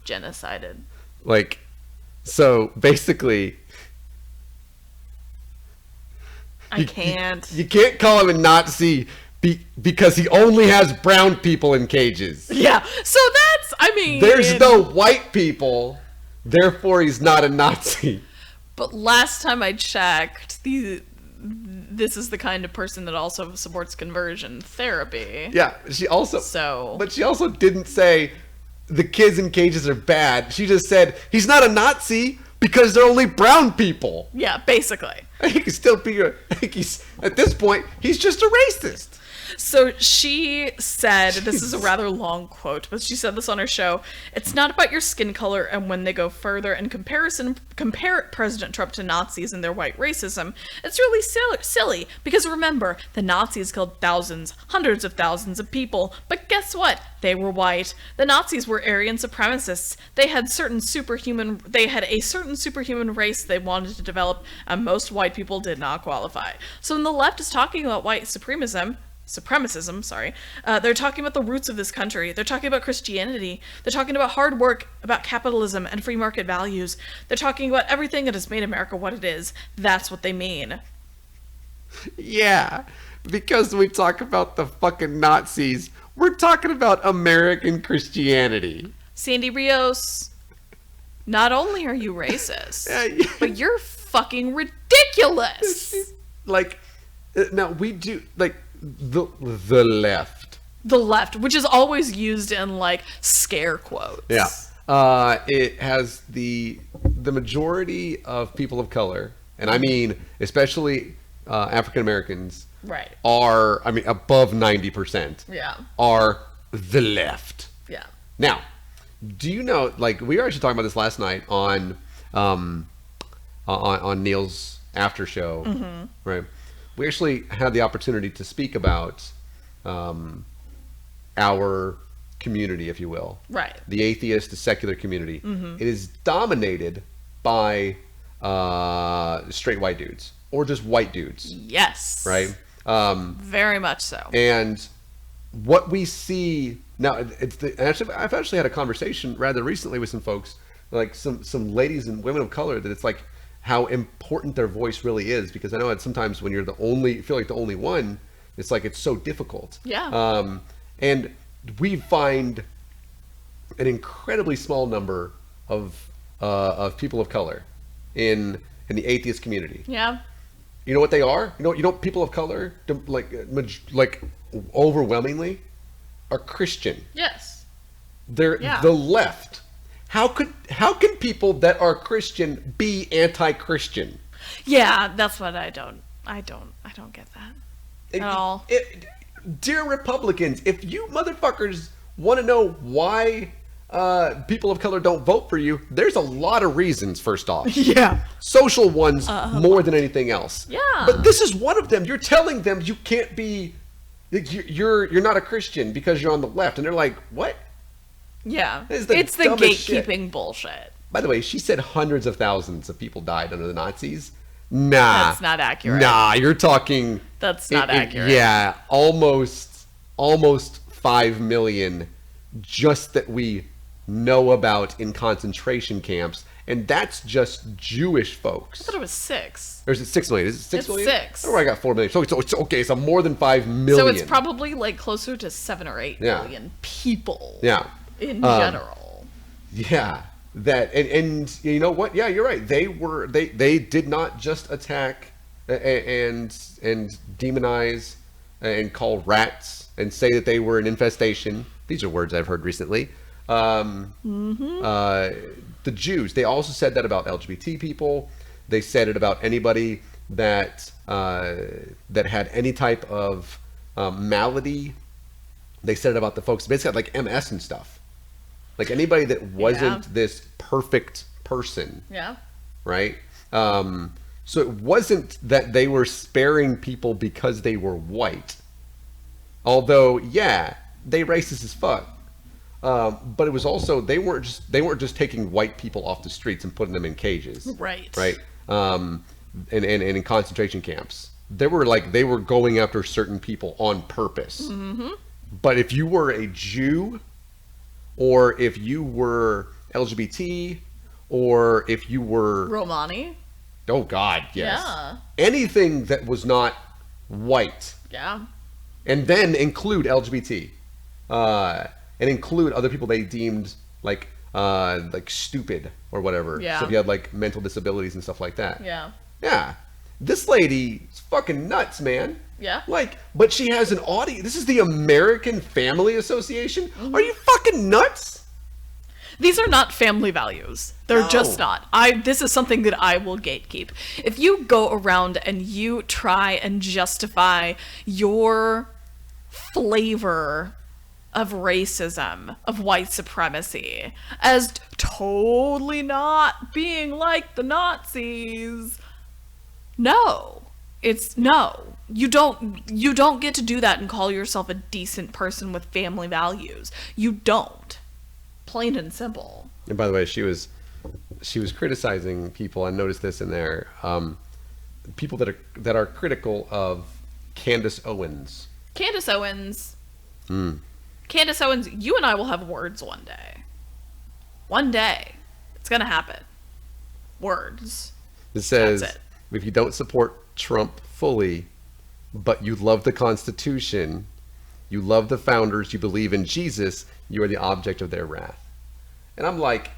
genocided. Like, so basically... I can't. You can't call him a Nazi because he only has brown people in cages. Yeah. So that's, I mean... There's no white people... Therefore, he's not a Nazi. But last time I checked, this is the kind of person that also supports conversion therapy. Yeah, but she also didn't say the kids in cages are bad. She just said he's not a Nazi because they're only brown people. Yeah, basically. He can still be at this point, he's just a racist. So she said, this is a rather long quote, but she said this on her show, "It's not about your skin color, and when they go further and compare President Trump to Nazis and their white racism, it's really silly, because remember, the Nazis killed thousands, hundreds of thousands of people, but guess what? They were white. The Nazis were Aryan supremacists. They had a certain superhuman race they wanted to develop, and most white people did not qualify. So when the left is talking about white supremacism, they're talking about the roots of this country. They're talking about Christianity. They're talking about hard work, about capitalism and free market values. They're talking about everything that has made America what it is. That's what they mean." Yeah, because we talk about the fucking Nazis, we're talking about American Christianity. Sandy Rios, not only are you racist, but you're fucking ridiculous. Like, now we do, like, the left. The left, which is always used in, like, scare quotes. Yeah. It has the majority of people of color, and I mean especially African Americans, right, are, I mean, above 90%. Yeah. Are the left. Yeah. Now, do you know, like, we were actually talking about this last night on on Neil's after show, right? We actually had the opportunity to speak about our community, if you will, Right. the atheist, the secular community. It is dominated by straight white dudes or just white dudes, Yes. right? Very much so. And what we see now, I've actually had a conversation rather recently with some folks, like some ladies and women of color, that it's like how important their voice really is, because I know that sometimes when you're feel like the only one, it's like it's so difficult. Yeah. And we find an incredibly small number of people of color in the atheist community. Yeah. You know what they are? You know people of color, like overwhelmingly, are Christian. Yes. They're the left. How can people that are Christian be anti-Christian? Yeah, that's what I don't get that at all. Dear Republicans, if you motherfuckers want to know why people of color don't vote for you, there's a lot of reasons. First off, Yeah. social ones more than anything else. Yeah. But this is one of them. You're telling them you can't be, you're not a Christian because you're on the left, and they're like, what? Yeah. It's It's the dumbest gatekeeping shit. bullshit. By the way, she said hundreds of thousands of people died under the Nazis. Nah, That's not accurate. Nah, you're talking. That's not accurate. Yeah, almost 5 million, just that we know about in concentration camps, and that's just Jewish folks. I thought it was 6. Or is it 6 million? Is it 6 It's million? 6. Oh, I got 4 million. So it's okay. So more than 5 million. So it's probably like closer to 7 or 8 million people. Yeah. In general. Yeah. That and you know what? Yeah, you're right. They did not just attack and demonize and call rats and say that they were an infestation. These are words I've heard recently. The Jews, they also said that about LGBT people. They said it about anybody that had any type of malady. They said it about the folks basically had like MS and stuff. Like anybody that wasn't this perfect person. Yeah. Right? So it wasn't that they were sparing people because they were white. Although, yeah, they racist as fuck. But it was also they weren't just taking white people off the streets and putting them in cages. Right. Right. And in concentration camps. They were going after certain people on purpose. Mm-hmm. But if you were a Jew, or if you were LGBT, or if you were Romani. Oh God, yes. Yeah. Anything that was not white. Yeah. And then include LGBT. And include other people they deemed like stupid or whatever. Yeah. So if you had like mental disabilities and stuff like that. Yeah. Yeah. This lady is fucking nuts, man. Yeah. But she has an audience. This is the American Family Association. Mm-hmm. Are you fucking nuts? These are not family values. They're just not. This is something that I will gatekeep. If you go around and you try and justify your flavor of racism, of white supremacy, as totally not being like the Nazis, no. You don't get to do that and call yourself a decent person with family values. You don't. Plain and simple. And by the way, she was criticizing people. I noticed this in there. People that are critical of Candace Owens. Candace Owens. Candace Owens, you and I will have words one day. One day. It's gonna happen. Words. It says, That's it. If you don't support Trump fully, but you love the Constitution, you love the founders, you believe in Jesus, you are the object of their wrath. And I'm like,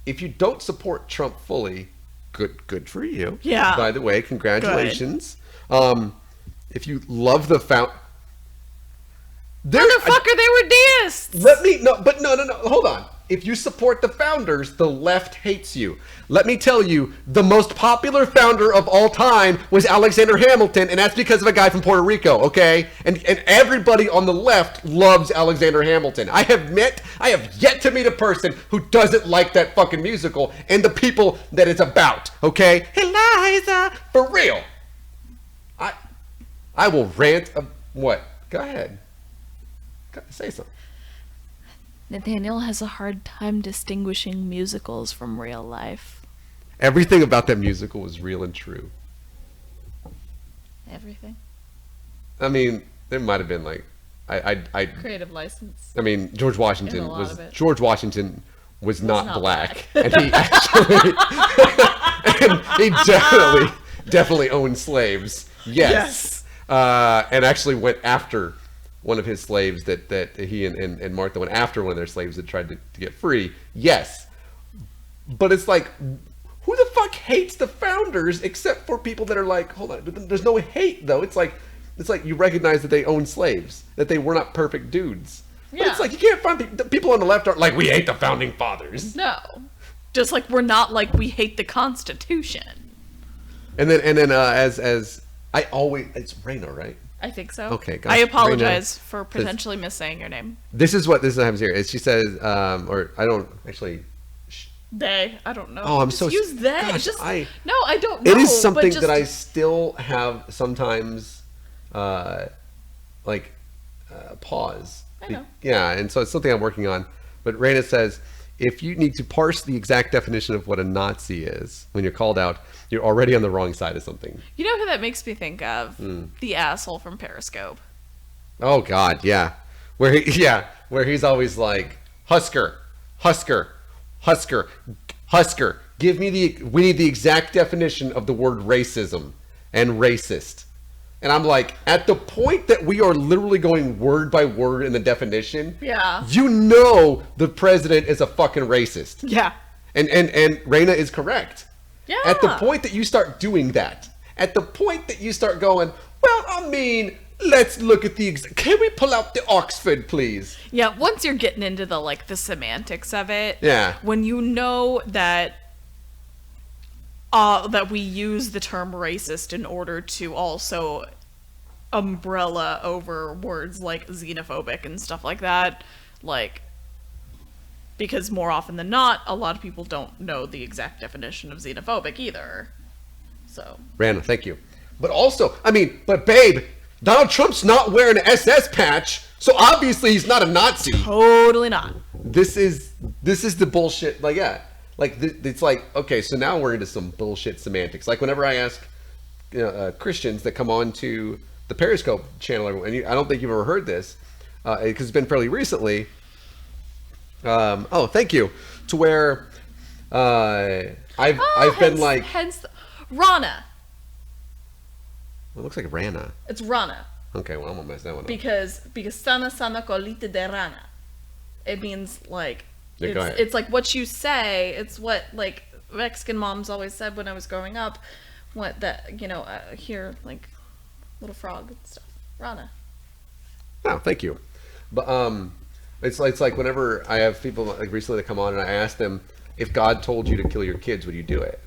if you don't support Trump fully, good for you. Yeah. By the way, congratulations. If you love the Motherfucker, they were deists! No, hold on. if you support the founders, the left hates you. Let me tell you, the most popular founder of all time was Alexander Hamilton, and that's because of a guy from Puerto Rico, okay? And everybody on the left loves Alexander Hamilton. I have yet to meet a person who doesn't like that fucking musical and the people that it's about, okay? Eliza, for real. I will rant. What? Go ahead. Say something. Nathaniel has a hard time distinguishing musicals from real life. Everything about that musical was real and true. Everything? I mean, there might have been like, I creative license. I mean, George Washington was not black, black. and he actually, and he definitely owned slaves. Yes. And actually went after one of his slaves that he and Martha went after one of their slaves that tried to get free. Yes. But it's like, who the fuck hates the founders except for people that are like, hold on, there's no hate though. It's like you recognize that they own slaves, that they were not perfect dudes. Yeah. But it's like, you can't find people on the left aren't like, we hate the founding fathers. No. Just like we're not like we hate the Constitution. And then as I always, it's Raina, right? I think so. Okay, gosh. I apologize for potentially missaying your name. This is what happens here. Is she says, or I don't actually. They. I don't know. Oh, I'm just so. Use they. Gosh, No, I don't know. It is something that I still have sometimes, pause. I know. Yeah, and so it's something I'm working on. But Raina says, if you need to parse the exact definition of what a Nazi is when you're called out, you're already on the wrong side of something. You know who that makes me think of? The asshole from Periscope. Oh God, yeah. Where he's always like, Husker. We need the exact definition of the word racism and racist. And I'm like, at the point that we are literally going word by word in the definition, you know the president is a fucking racist. Yeah. And Raina is correct. Yeah. At the point that you start doing that, at the point that you start going, well, I mean, let's look at can we pull out the Oxford, please? Yeah, once you're getting into the semantics of it. Yeah. When you know that that we use the term racist in order to also umbrella over words like xenophobic and stuff like that, because more often than not, a lot of people don't know the exact definition of xenophobic either. So. Randall, thank you. But also, but babe, Donald Trump's not wearing an SS patch, so obviously he's not a Nazi. Totally not. This is the bullshit. It's like, okay, so now we're into some bullshit semantics. Like whenever I ask Christians that come on to the Periscope channel, and I don't think you've ever heard this, because it's been fairly recently. Thank you. To where I've been like, hence Rana. It looks like Rana. It's Rana. Okay, well I'm gonna mess that one up. Because sana colita de rana. It means it's like what you say. It's what Mexican moms always said when I was growing up. What that hear little frog and stuff. Rana. Oh, thank you. But it's like whenever I have people recently that come on and I ask them, if God told you to kill your kids, would you do it?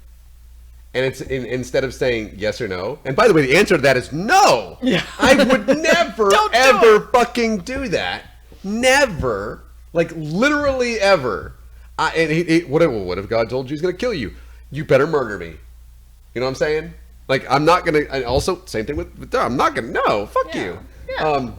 And it's instead of saying yes or no. And by the way, the answer to that is no. Yeah. I would never ever fucking do that. Never. Literally ever. What if God told you he's gonna kill you? You better murder me. You know what I'm saying? I'm not gonna. And also, same thing with I'm not gonna. No, fuck you. Yeah.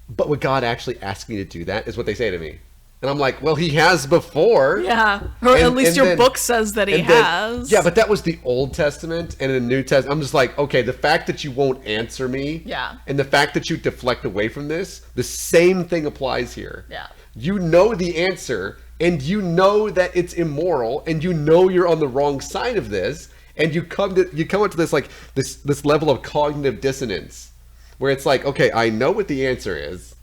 But would God actually ask me to do that? Is what they say to me. And I'm like, well, he has before. Yeah. Or at least your book says that he has. Yeah, but that was the Old Testament, and in the New Testament, I'm just like, okay, the fact that you won't answer me, and the fact that you deflect away from this, the same thing applies here. Yeah. You know the answer, and you know that it's immoral, and you know you're on the wrong side of this, and you come up to this level of cognitive dissonance, where it's like, okay, I know what the answer is.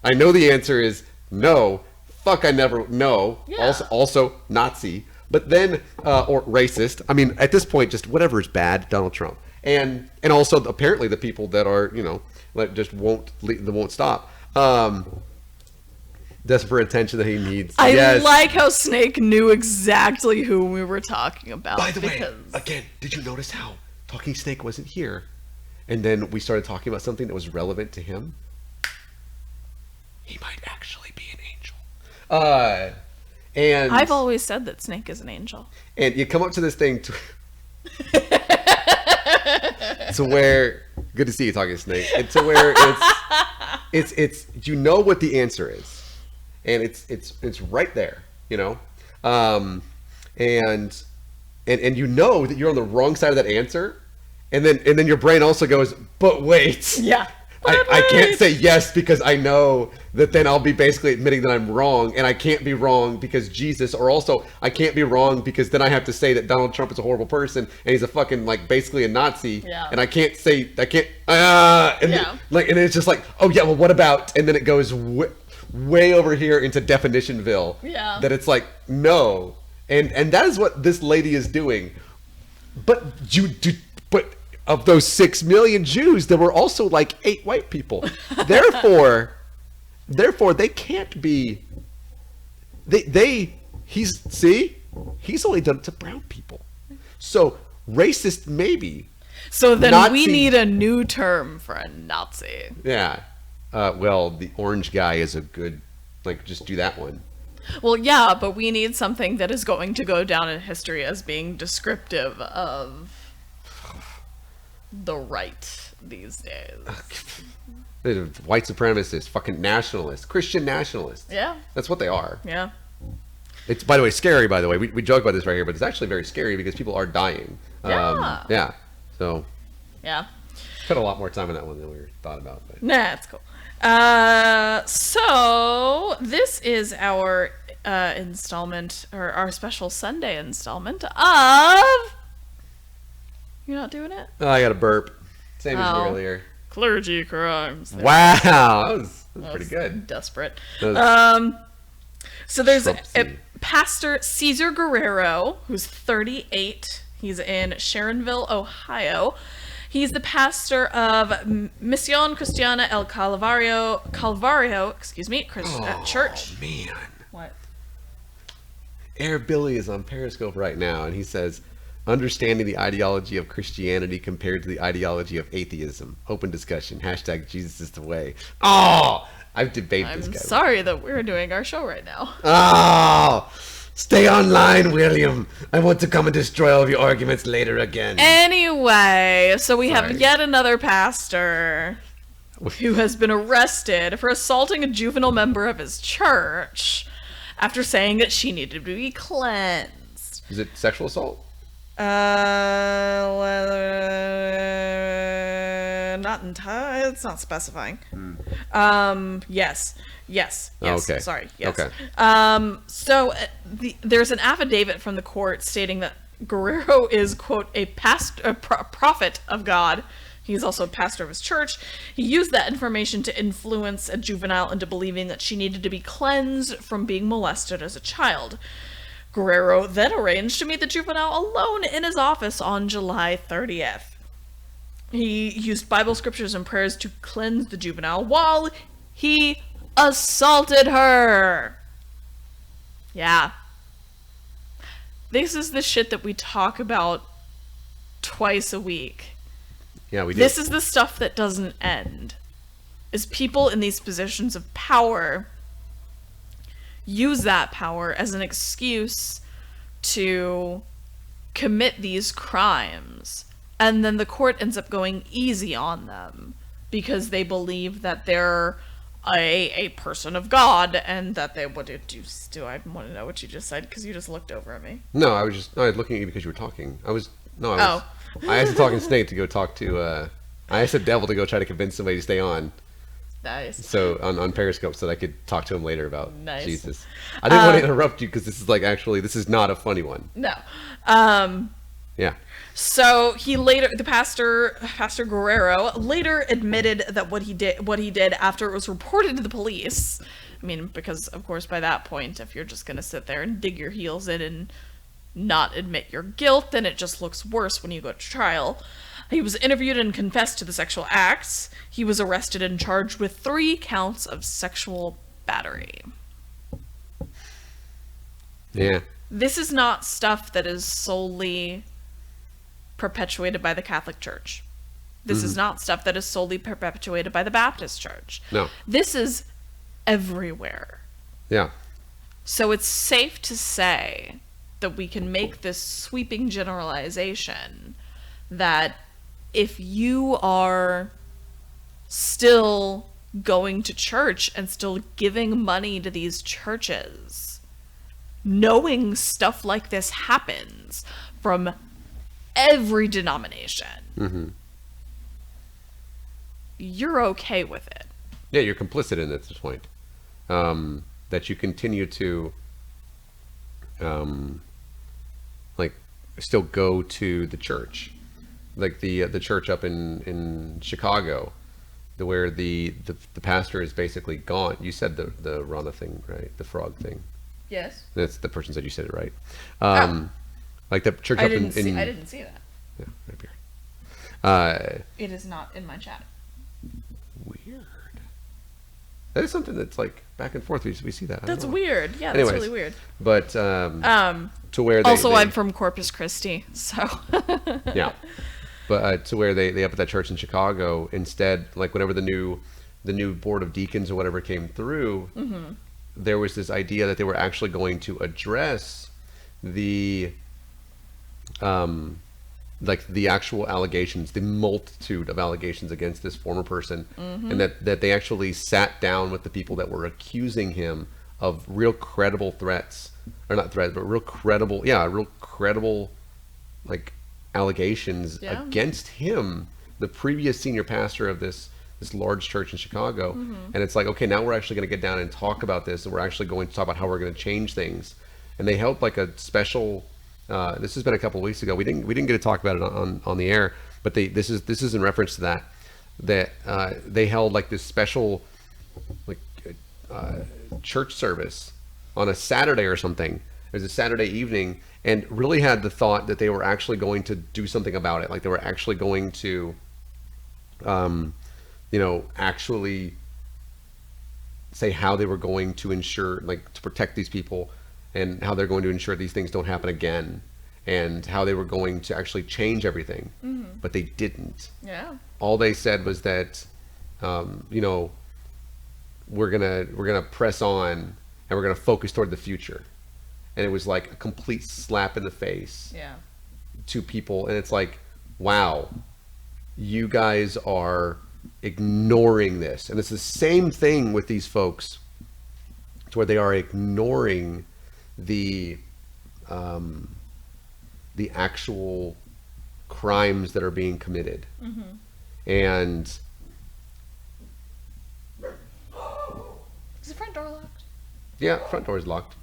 I know the answer is no. Fuck, I never know. Yeah. Also Nazi, but then or racist. At this point, just whatever is bad, Donald Trump, and also apparently the people that are just won't stop. Desperate for attention that he needs. I Yes. like how Snake knew exactly who we were talking about. By the way, again, did you notice how Talking Snake wasn't here? And then we started talking about something that was relevant to him? He might actually be an angel. And I've always said that Snake is an angel. And you come up to this thing to where, good to see you, Talking Snake. And to where it's you know what the answer is, and it's right there, you know, and you know that you're on the wrong side of that answer, and then your brain also goes, but wait, Yeah. I can't say yes because I know that then I'll be basically admitting that I'm wrong, and I can't be wrong because Jesus, or also I can't be wrong because then I have to say that Donald Trump is a horrible person and he's a fucking, like, basically a Nazi, Yeah. and I can't, and Yeah. then, like, and it's just like, oh yeah, well, what about, and then it goes way over here into definitionville. Yeah. That it's like, no, and that is what this lady is doing, but of those 6 million Jews, there were also like 8 white people. Therefore, they can't be. He's only done it to brown people. So racist, maybe. So then Nazi, we need a new term for a Nazi. Yeah. Well, the orange guy is a good. Like, just do that one. Well, yeah, but we need something that is going to go down in history as being descriptive of the right these days. White supremacists, fucking nationalists, Christian nationalists. Yeah. That's what they are. Yeah. It's, by the way, scary, by the way. We joke about this right here, but it's actually very scary because people are dying. Yeah. Yeah. So, Yeah. spent a lot more time on that one than we thought about. But. Nah, it's cool. So this is our installment, or our special Sunday installment of... You're not doing it? Oh, I got a burp. Same as Oh. earlier. Clergy crimes. There. Wow. That was pretty good. Desperate. That was So there's a Trumpsy. Pastor Cesar Guerrero, who's 38. He's in Sharonville, Ohio. He's the pastor of Misión Cristiana El Calvario, church. Oh, man. What? Air Billy is on Periscope right now, and he says, understanding the ideology of Christianity compared to the ideology of atheism. Open discussion. Hashtag Jesus is the way. Oh, I've debated this I'm guy. sorry that we're doing our show right now. Oh, stay online, William. I want to come and destroy all of your arguments later again. Anyway, so we have Sorry. yet another pastor who has been arrested for assaulting a juvenile member of his church after saying that she needed to be cleansed. Is it sexual assault? Not entirely. It's not specifying. Yes. Oh, okay. Sorry. Yes. Okay. So there's an affidavit from the court stating that Guerrero is, quote, a prophet of God. He's also a pastor of his church. He used that information to influence a juvenile into believing that she needed to be cleansed from being molested as a child. Guerrero then arranged to meet the juvenile alone in his office on July 30th. He used Bible scriptures and prayers to cleanse the juvenile while he assaulted her. Yeah. This is the shit that we talk about twice a week. Yeah, we do. This is the stuff that doesn't end. Is people in these positions of power use that power as an excuse to commit these crimes, and then the court ends up going easy on them because they believe that they're a person of God and that they would do. I want to know what you just said because you just looked over at me. No, I was looking at you because you were talking. I asked the Talking Snake to go talk to, I asked the devil to go try to convince somebody to stay on. Nice. So on Periscope so that I could talk to him later about Nice. Jesus. I didn't want to interrupt you because this is this is not a funny one. No. Yeah. So the Pastor Guerrero later admitted that what he did after it was reported to the police. I mean, because of course by that point, if you're just gonna sit there and dig your heels in and not admit your guilt, then it just looks worse when you go to trial. He was interviewed and confessed to the sexual acts. He was arrested and charged with 3 counts of sexual battery. Yeah. This is not stuff that is solely perpetuated by the Catholic Church. This is not stuff that is solely perpetuated by the Baptist Church. No. This is everywhere. Yeah. So it's safe to say that we can make this sweeping generalization that if you are still going to church and still giving money to these churches, knowing stuff like this happens from every denomination, you're okay with it. Yeah, you're complicit in it at this point. That you continue to like still go to the church, like the church up in Chicago, where the pastor is basically gone. You said the Rana thing, right? The frog thing. Yes. That's the person said you said it right. Oh. Like the church I up didn't in I didn't see that. yeah, right here. It is not in my chat. Weird. That is something that's like back and forth. We see that. I don't That's know. weird. Yeah, Anyways, that's really weird. But to where Also, I'm from Corpus Christi, so yeah. But to where they up at that church in Chicago, instead, like whenever the new board of deacons or whatever came through, there was this idea that they were actually going to address the like the actual allegations, the multitude of allegations against this former person, and that they actually sat down with the people that were accusing him of real credible threats, or not threats, but real credible like allegations against him, the previous senior pastor of this large church in Chicago. And it's like, okay, now we're actually going to get down and talk about this, and we're actually going to talk about how we're going to change things. And they held like a special this has been a couple of weeks ago. We didn't get to talk about it on the air, but this is in reference to that they held like this special like church service on a Saturday or something. It was a Saturday evening, and really had the thought that they were actually going to do something about it. Like they were actually going to actually say how they were going to ensure, like, to protect these people, and how they're going to ensure these things don't happen again, and how they were going to actually change everything. But they didn't. yeah. All they said was that we're gonna press on, and we're gonna focus toward the future. And it was like a complete slap in the face to people. And it's like, wow, you guys are ignoring this. And it's the same thing with these folks, to where they are ignoring the actual crimes that are being committed. And Is the front door locked? yeah, front door is locked.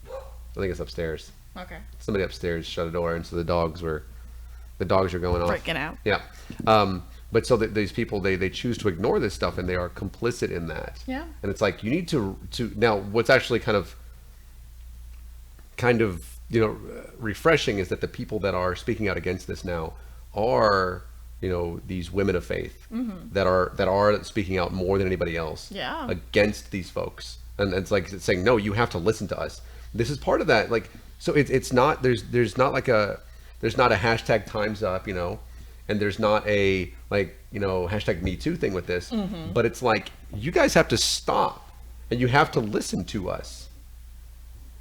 I think it's upstairs. Okay. Somebody upstairs shut a door, and so the dogs are going off. Freaking out. Yeah. But so these people, they choose to ignore this stuff, and they are complicit in that. Yeah. And it's like, you need to now, what's actually kind of refreshing is that the people that are speaking out against this now are these women of faith that are speaking out more than anybody else against these folks. And it's like it's saying, no, you have to listen to us. This is part of that. Like, so it's not, there's not a hashtag time's up, and there's not a hashtag Me Too thing with this, but it's like, you guys have to stop, and you have to listen to us,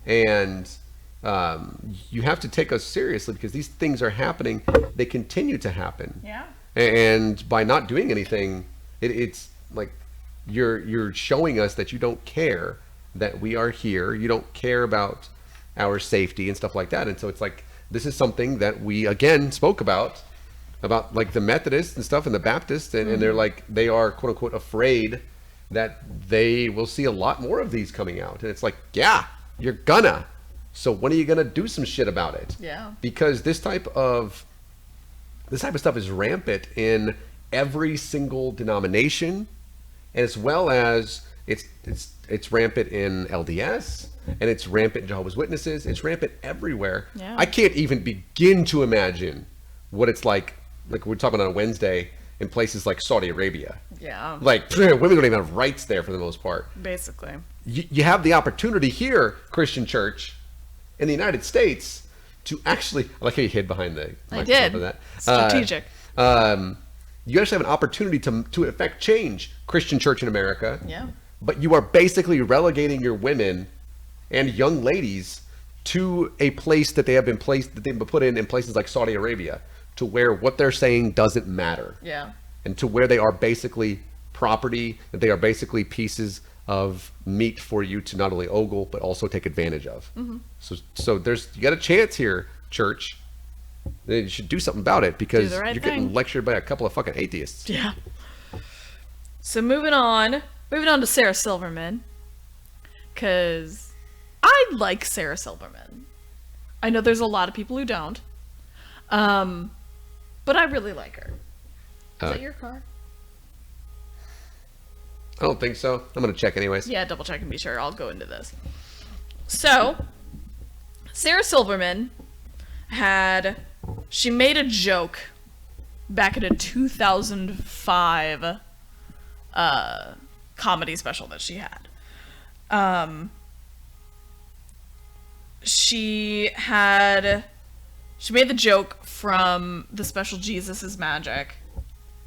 and you have to take us seriously, because these things are happening. They continue to happen. Yeah. And by not doing anything, it's like you're showing us that you don't care that we are here. You don't care about our safety and stuff like that. And so it's like, this is something that we again spoke about like the Methodists and stuff, and the Baptists, and they're like, they are quote unquote afraid that they will see a lot more of these coming out. And it's like, yeah, you're gonna. So when are you gonna do some shit about it? Yeah. Because this type of stuff is rampant in every single denomination, and as well as it's rampant in LDS, and it's rampant in Jehovah's Witnesses. It's rampant everywhere. Yeah. I can't even begin to imagine what it's like we're talking on a Wednesday in places like Saudi Arabia. Yeah. Like, women don't even have rights there for the most part. Basically. you have the opportunity here, Christian Church, in the United States, to actually. I like how you hid behind the. I did. Of that. Strategic. You actually have an opportunity to affect change, Christian Church in America. Yeah. But you are basically relegating your women and young ladies to a place that they've been put in places like Saudi Arabia, to where what they're saying doesn't matter. Yeah. And to where they are basically property, that they are basically pieces of meat for you to not only ogle but also take advantage of. Mm-hmm. So you got a chance here, church. You should do something about it, because you're getting lectured by a couple of fucking atheists. Yeah. So moving on to Sarah Silverman, because I like Sarah Silverman. I know there's a lot of people who don't, but I really like her. Is that your car? I don't think so. I'm gonna check anyways. Yeah, double check and be sure. I'll go into this. So, Sarah Silverman she made a joke back in a 2005 comedy special that she had. She made the joke from the special Jesus is Magic.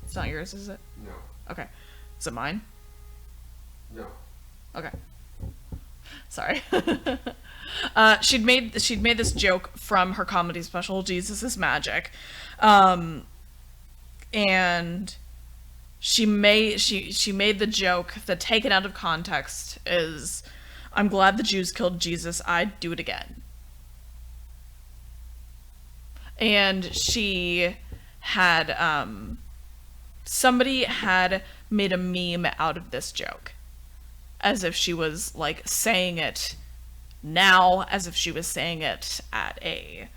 It's not yours, is it? No. Okay. Is it mine? No. Okay. Sorry. She'd made this joke from her comedy special, Jesus is Magic. And she made the joke that, taken out of context, is, I'm glad the Jews killed Jesus, I'd do it again. And she had, somebody had made a meme out of this joke, as if she was, like, saying it now, as if she was saying it at a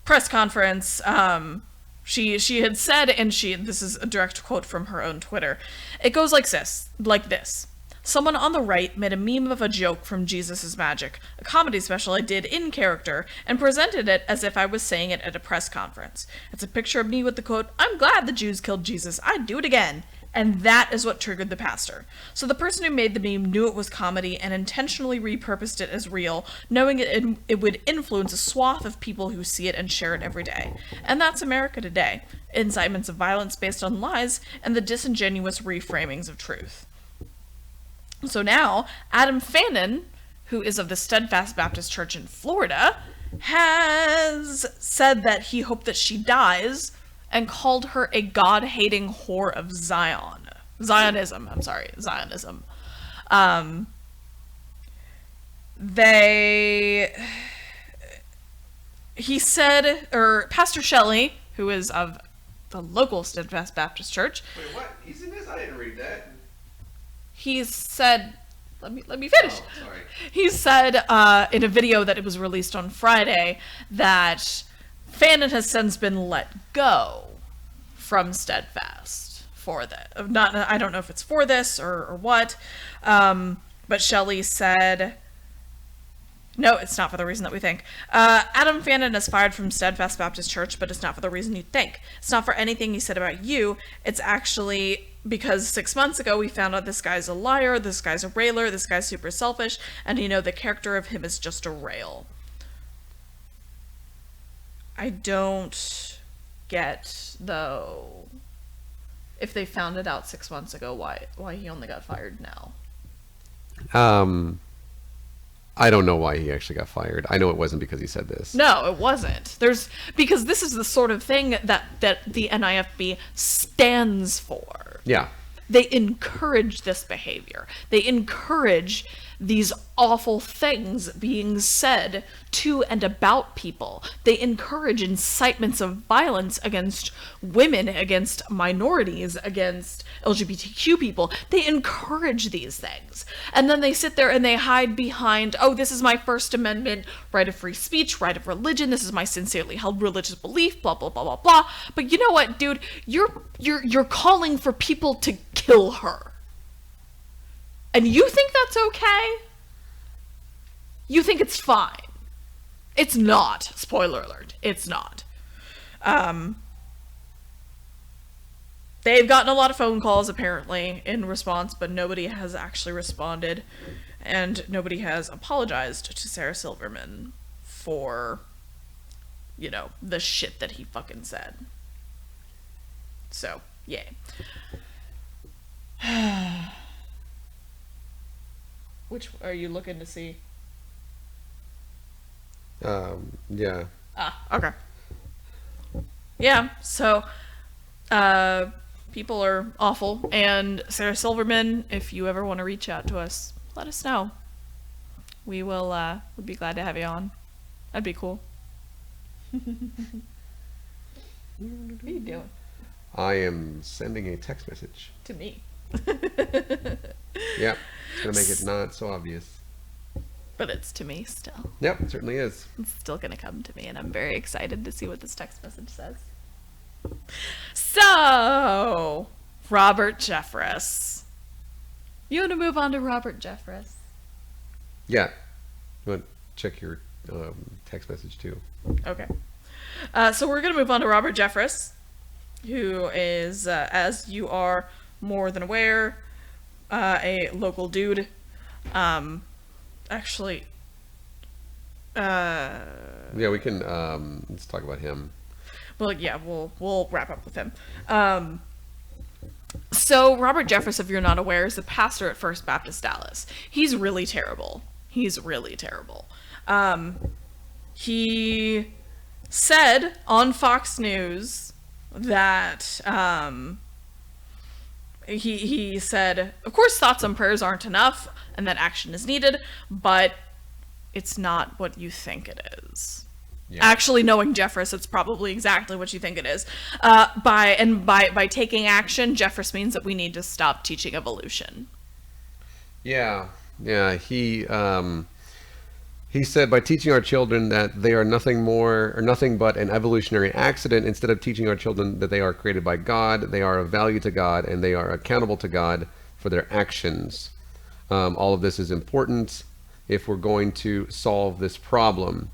press conference. She had said, and this is a direct quote from her own Twitter, it goes like this. Someone on the right made a meme of a joke from Jesus is Magic, a comedy special I did in character, and presented it as if I was saying it at a press conference. It's a picture of me with the quote, I'm glad the Jews killed Jesus, I'd do it again. And that is what triggered the pastor. So the person who made the meme knew it was comedy and intentionally repurposed it as real, knowing it would influence a swath of people who see it and share it every day. And that's America today. Incitements of violence based on lies and the disingenuous reframings of truth. So now, Adam Fannin, who is of the Steadfast Baptist Church in Florida, has said that he hoped that she dies, and called her a God-hating whore of Zionism. He said, or Pastor Shelley, who is of the local Steadfast Baptist Church. Wait, what? He's in this? I didn't read that. He said, let me finish. Oh, sorry. He said in a video that it was released on Friday that Fannin has since been let go from Steadfast for that. I don't know if it's for this or what, but Shelley said, no, it's not for the reason that we think. Adam Fannin is fired from Steadfast Baptist Church, but it's not for the reason you think. It's not for anything he said about you. It's actually because 6 months ago we found out this guy's a liar, this guy's a railer, this guy's super selfish, and the character of him is just a rail. I don't get, though, if they found it out 6 months ago, why he only got fired now. I don't know why he actually got fired. I know it wasn't because he said this. No, it wasn't. Because this is the sort of thing that the NIFB stands for. Yeah. They encourage this behavior. They encourage these awful things being said to and about people. They encourage incitements of violence against women, against minorities, against LGBTQ people. They encourage these things. And then they sit there and they hide behind, oh, this is my First Amendment right of free speech, right of religion, this is my sincerely held religious belief, blah, blah, blah, blah, blah. But you know what, dude? You're calling for people to kill her. And you think that's okay? You think it's fine. It's not. Spoiler alert. It's not. They've gotten a lot of phone calls, apparently, in response, but nobody has actually responded. And nobody has apologized to Sarah Silverman for, you know, the shit that he fucking said. So, yay. Which are you looking to see? Yeah. Okay. Yeah, so, people are awful, and Sarah Silverman, if you ever want to reach out to us, let us know. We will, would be glad to have you on. That'd be cool. What are you doing? I am sending a text message. To me. Yep. It's going to make it not so obvious. But it's to me still. Yep, it certainly is. It's still going to come to me, and I'm very excited to see what this text message says. So, Robert Jeffress. You want to move on to Robert Jeffress? Yeah. You want to check your text message too? Okay. So we're going to move on to Robert Jeffress, who is, as you are more than aware, a local dude. Actually, yeah, we can, let's talk about him. well, yeah, we'll wrap up with him. So Robert Jeffress, if you're not aware, is the pastor at First Baptist Dallas. He's really terrible. He's really terrible. He said on Fox News that, he said, of course, thoughts and prayers aren't enough, and that action is needed, but it's not what you think it is. Yeah. Actually, knowing Jeffress, it's probably exactly what you think it is. By taking action, Jeffress means that we need to stop teaching evolution. Yeah. He said, by teaching our children that they are nothing more or nothing but an evolutionary accident, instead of teaching our children that they are created by God, they are of value to God, and they are accountable to God for their actions. All of this is important if we're going to solve this problem.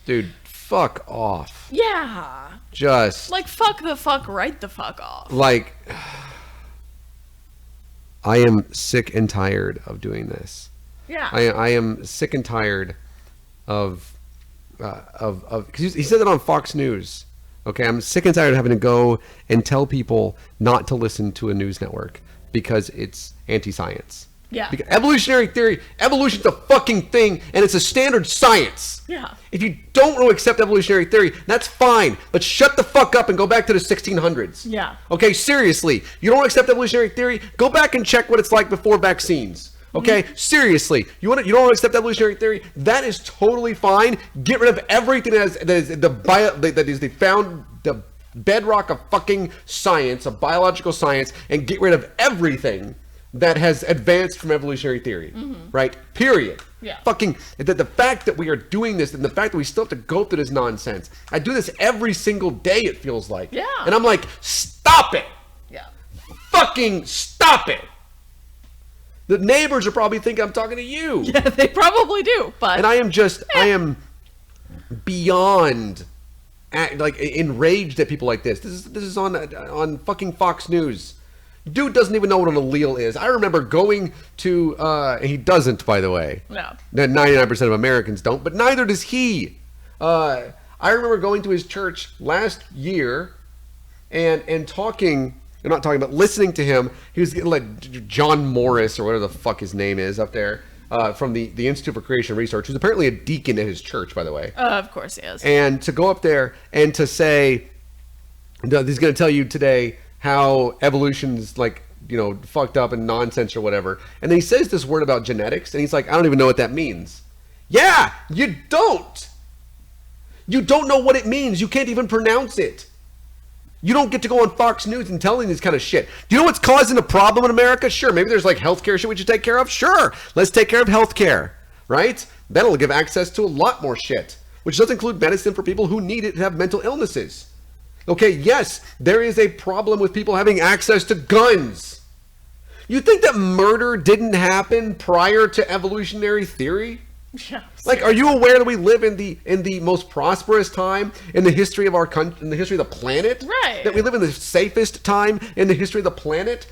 Dude, fuck off. Yeah. Just... like, fuck the fuck right the fuck off. Like... I am sick and tired of doing this. Yeah. I am sick and tired of because he said that on Fox News. Okay, I'm sick and tired of having to go and tell people not to listen to a news network because it's anti-science. Yeah. Because evolutionary theory, evolution's a fucking thing, and it's a standard science. Yeah. If you don't want to accept evolutionary theory, that's fine, but shut the fuck up and go back to the 1600s. Yeah. Okay, seriously, you don't want to accept evolutionary theory? Go back and check what it's like before vaccines. Okay, Seriously, you don't want to accept evolutionary theory? That is totally fine. Get rid of everything that is the bedrock of fucking science, of biological science, and get rid of everything that has advanced from evolutionary theory, right? Period. Yeah. Fucking the fact that we are doing this, and the fact that we still have to go through this nonsense. I do this every single day, it feels like. Yeah. And I'm like, stop it. Yeah. Fucking stop it. The neighbors are probably thinking I'm talking to you. Yeah, they probably do, but... And I am beyond enraged at people like this. This is on fucking Fox News. Dude doesn't even know what an allele is. I remember going to, he doesn't, by the way. No. 99% of Americans don't, but neither does he. I remember going to his church last year and talking, not talking, but listening to him. He was getting like John Morris or whatever the fuck his name is up there from the Institute for Creation Research, who's apparently a deacon at his church, by the way. Of course he is. And to go up there and to say, he's going to tell you today how evolution's fucked up and nonsense or whatever. And then he says this word about genetics, and he's like, I don't even know what that means. Yeah, you don't. You don't know what it means. You can't even pronounce it. You don't get to go on Fox News and telling this kind of shit. Do you know what's causing a problem in America? Sure, maybe there's like healthcare shit we should take care of. Sure, let's take care of healthcare, right? That'll give access to a lot more shit, which does include medicine for people who need it and have mental illnesses. Okay, yes, there is a problem with people having access to guns. You think that murder didn't happen prior to evolutionary theory? Yeah. Like, are you aware that we live in the most prosperous time in the history of our country, in the history of the planet? Right. That we live in the safest time in the history of the planet?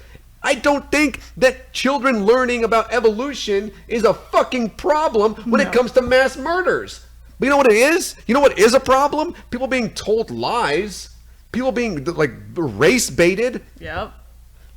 I don't think that children learning about evolution is a fucking problem when it comes to mass murders. But you know what it is? You know what is a problem? People being told lies. People being like race baited. Yep.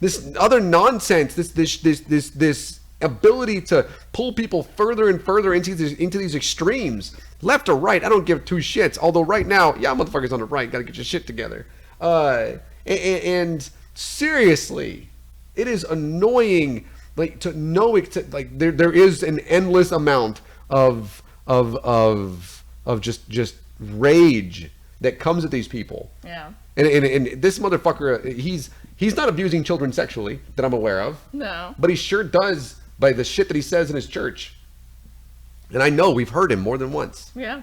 This other nonsense. This ability to pull people further and further into these extremes, left or right. I don't give two shits. Although right now, yeah, motherfuckers on the right, gotta get your shit together. And seriously, it is annoying. Like to know like there is an endless amount of just rage that comes at these people. Yeah. And this motherfucker, he's not abusing children sexually that I'm aware of. No. But he sure does by the shit that he says in his church. And I know we've heard him more than once. Yeah.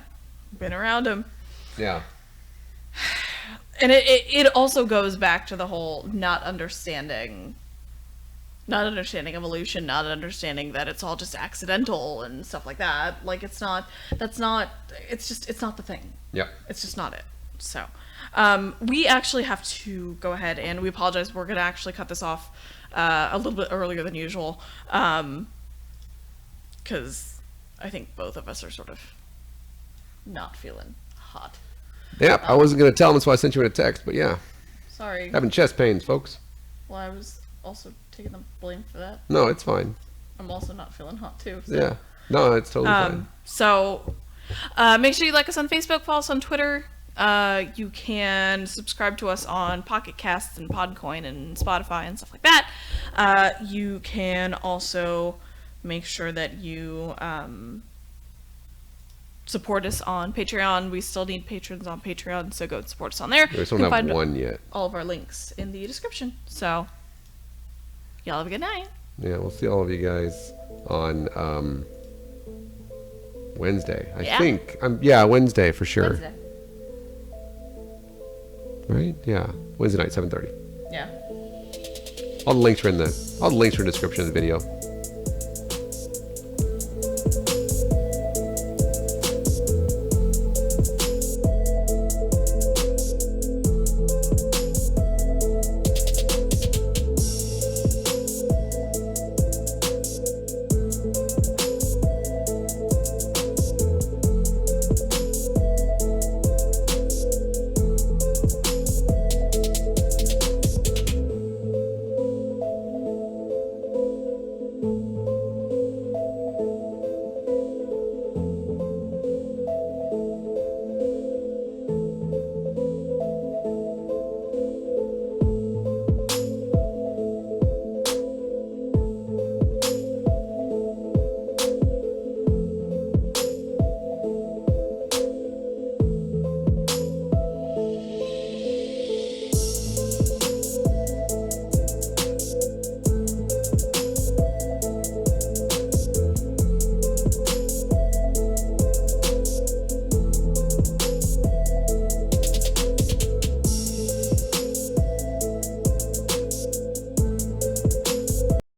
Been around him. Yeah. And it also goes back to the whole not understanding evolution, not understanding that it's all just accidental and stuff like that. Like it's not the thing. Yeah. It's just not it. So, we actually have to go ahead and we apologize. We're going to actually cut this off a little bit earlier than usual. Because I think both of us are sort of not feeling hot. Yeah, I wasn't going to tell him, that's why I sent you in a text, but yeah. Sorry. Having chest pains, folks. Well, I was also taking the blame for that. No, it's fine. I'm also not feeling hot too. So. Yeah. No, it's totally fine. So, make sure you like us on Facebook, follow us on Twitter. You can subscribe to us on Pocket Casts and Podcoin and Spotify and stuff like that. You can also make sure that you support us on Patreon. We still need patrons on Patreon, so go and support us on there. We still don't have one yet. All of our links in the description. So, y'all have a good night. Yeah, we'll see all of you guys on Wednesday. I think. Wednesday for sure. Wednesday. Right? Yeah. Wednesday night, 7:30. Yeah. All the links are in the description of the video.